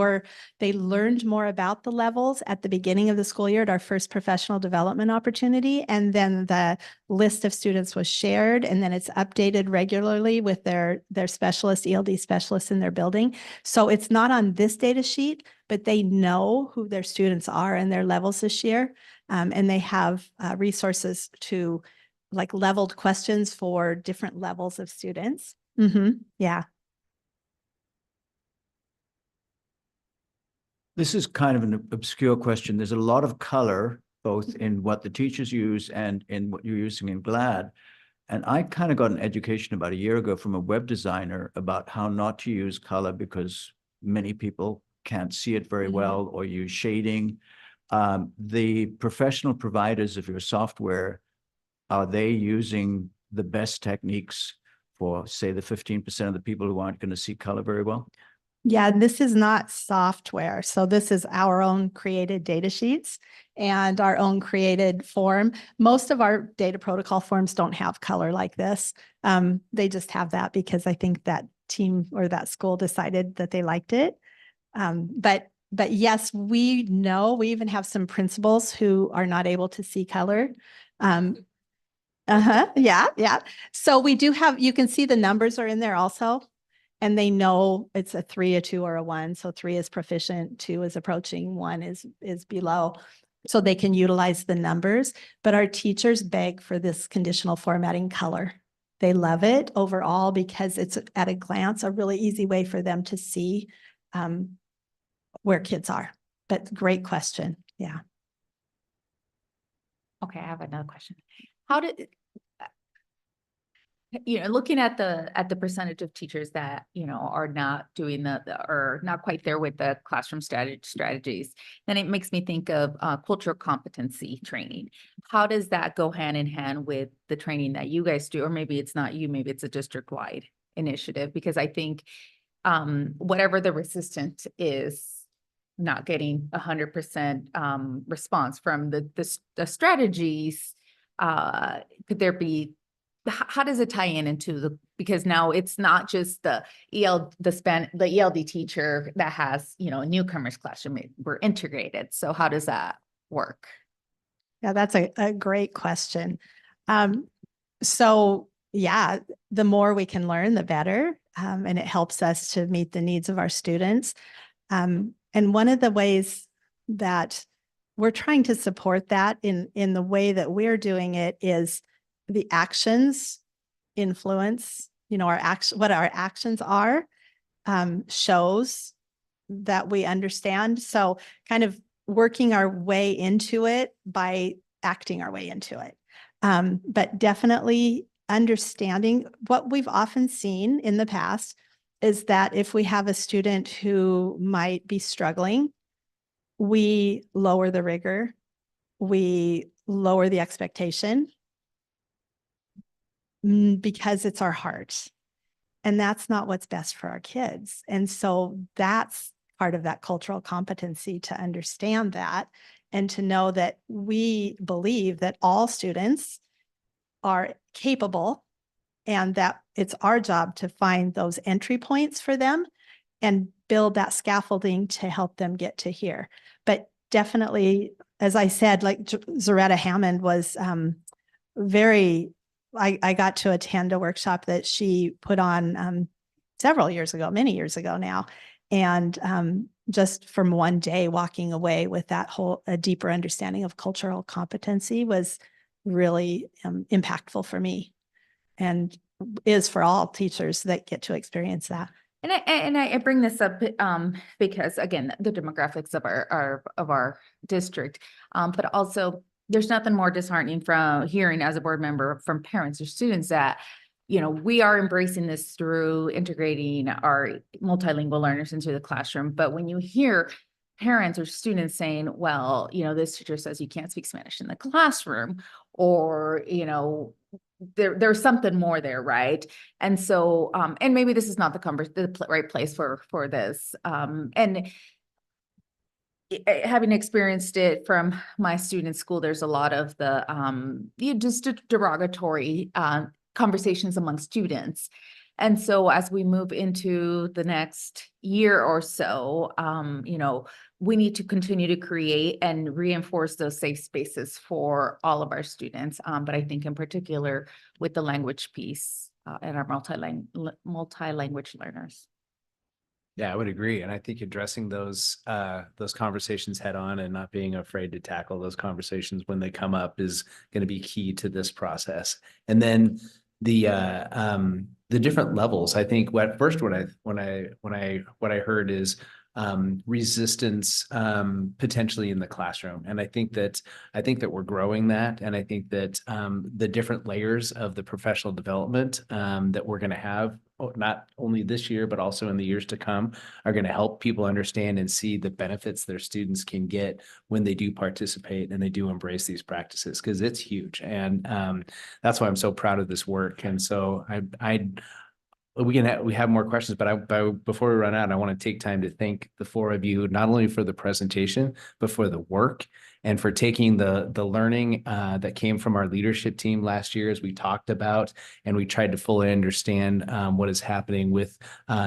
they learned more about the levels at the beginning of the school year at our first professional development opportunity. And then the list of students was shared, and then it's updated regularly with their specialists, ELD specialists in their building. So it's not on this data sheet, but they know who their students are and their levels this year. And they have resources to like leveled questions for different levels of students. Yeah. This is kind of an obscure question. There's a lot of color, both in what the teachers use and in what you're using in GLAD. And I kind of got an education about a year ago from a web designer about how not to use color because many people can't see it very well or use shading. The professional providers of your software, are they using the best techniques for, say, the 15% of the people who aren't going to see color very well? Yeah, this is not software. So this is our own created data sheets and our own created form. Most of our data protocol forms don't have color like this. They just have that because I think that team or that school decided that they liked it. But yes, we know we even have some principals who are not able to see color. Yeah. So we do have, you can see the numbers are in there also. And they know it's a 3, a 2, or a 1. So 3 is proficient, 2 is approaching, 1 is below. So they can utilize the numbers, but our teachers beg for this conditional formatting color. They love it overall because it's at a glance, a really easy way for them to see where kids are. But great question. Yeah. Okay, I have another question. How did, looking at the percentage of teachers that, are not doing or not quite there with the classroom strategies, then it makes me think of cultural competency training. How does that go hand in hand with the training that you guys do? Or maybe it's not you, maybe it's a district-wide initiative, because I think whatever the resistance is, not getting 100% response from the strategies, could there be, how does it tie into because now it's not just the ELD teacher that has, a newcomer's classroom, we're integrated. So how does that work? Yeah, that's a great question. So yeah, the more we can learn, the better. And it helps us to meet the needs of our students. And one of the ways that we're trying to support that in the way that we're doing it is the actions influence, what our actions are, shows that we understand. So kind of working our way into it by acting our way into it. But definitely understanding what we've often seen in the past is that if we have a student who might be struggling, we lower the rigor, we lower the expectation because it's our heart. And that's not what's best for our kids. And so that's part of that cultural competency to understand that and to know that we believe that all students are capable and that it's our job to find those entry points for them and build that scaffolding to help them get to here. But definitely, as I said, like Zaretta Hammond was I got to attend a workshop that she put on several years ago, many years ago now. And just from one day walking away with that a deeper understanding of cultural competency was really impactful for me and is for all teachers that get to experience that. And I bring this up because again, the demographics of our district, but also there's nothing more disheartening from hearing as a board member from parents or students that, we are embracing this through integrating our multilingual learners into the classroom. But when you hear parents or students saying, well, this teacher says you can't speak Spanish in the classroom, or, there's something more there, right? And so, and maybe this is not the right place for this. And having experienced it from my student school, there's a lot of the just derogatory conversations among students. And so as we move into the next year or so, we need to continue to create and reinforce those safe spaces for all of our students. But I think in particular with the language piece and our multi-language learners. Yeah, I would agree. And I think addressing those conversations head on and not being afraid to tackle those conversations when they come up is going to be key to this process. And then the different levels, I think what I heard is resistance potentially in the classroom. And I think that we're growing that. And I think that the different layers of the professional development that we're going to have, not only this year, but also in the years to come, are going to help people understand and see the benefits their students can get when they do participate and they do embrace these practices, because it's huge. And that's why I'm so proud of this work. And so we have more questions, but before we run out, I want to take time to thank the four of you, not only for the presentation, but for the work and for taking the learning that came from our leadership team last year, as we talked about, and we tried to fully understand what is happening with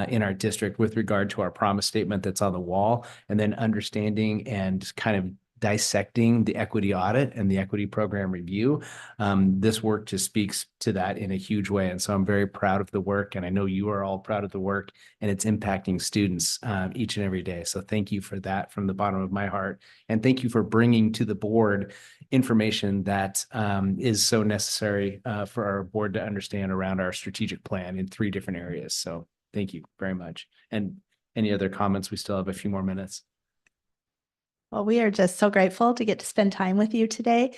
in our district with regard to our promise statement that's on the wall, and then understanding and kind of dissecting the equity audit and the equity program review. This work just speaks to that in a huge way. And so I'm very proud of the work, and I know you are all proud of the work, and it's impacting students each and every day. So thank you for that from the bottom of my heart. And thank you for bringing to the board information that is so necessary for our board to understand around our strategic plan in 3 different areas. So thank you very much. And any other comments? We still have a few more minutes. Well, we are just so grateful to get to spend time with you today.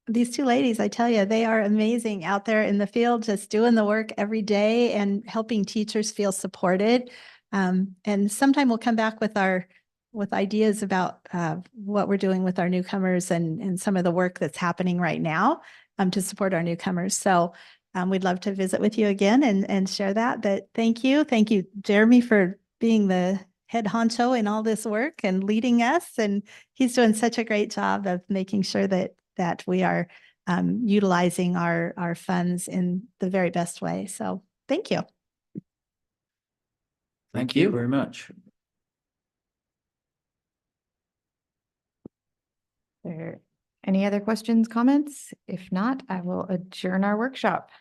These 2 ladies, I tell you, they are amazing out there in the field, just doing the work every day and helping teachers feel supported. And sometime we'll come back with ideas about what we're doing with our newcomers and some of the work that's happening right now to support our newcomers. So we'd love to visit with you again and share that. But thank you, Jeremy, for being the head honcho in all this work and leading us. And he's doing such a great job of making sure that we are utilizing our funds in the very best way. So thank you. Thank you very much. There any other questions, comments? If not, I will adjourn our workshop.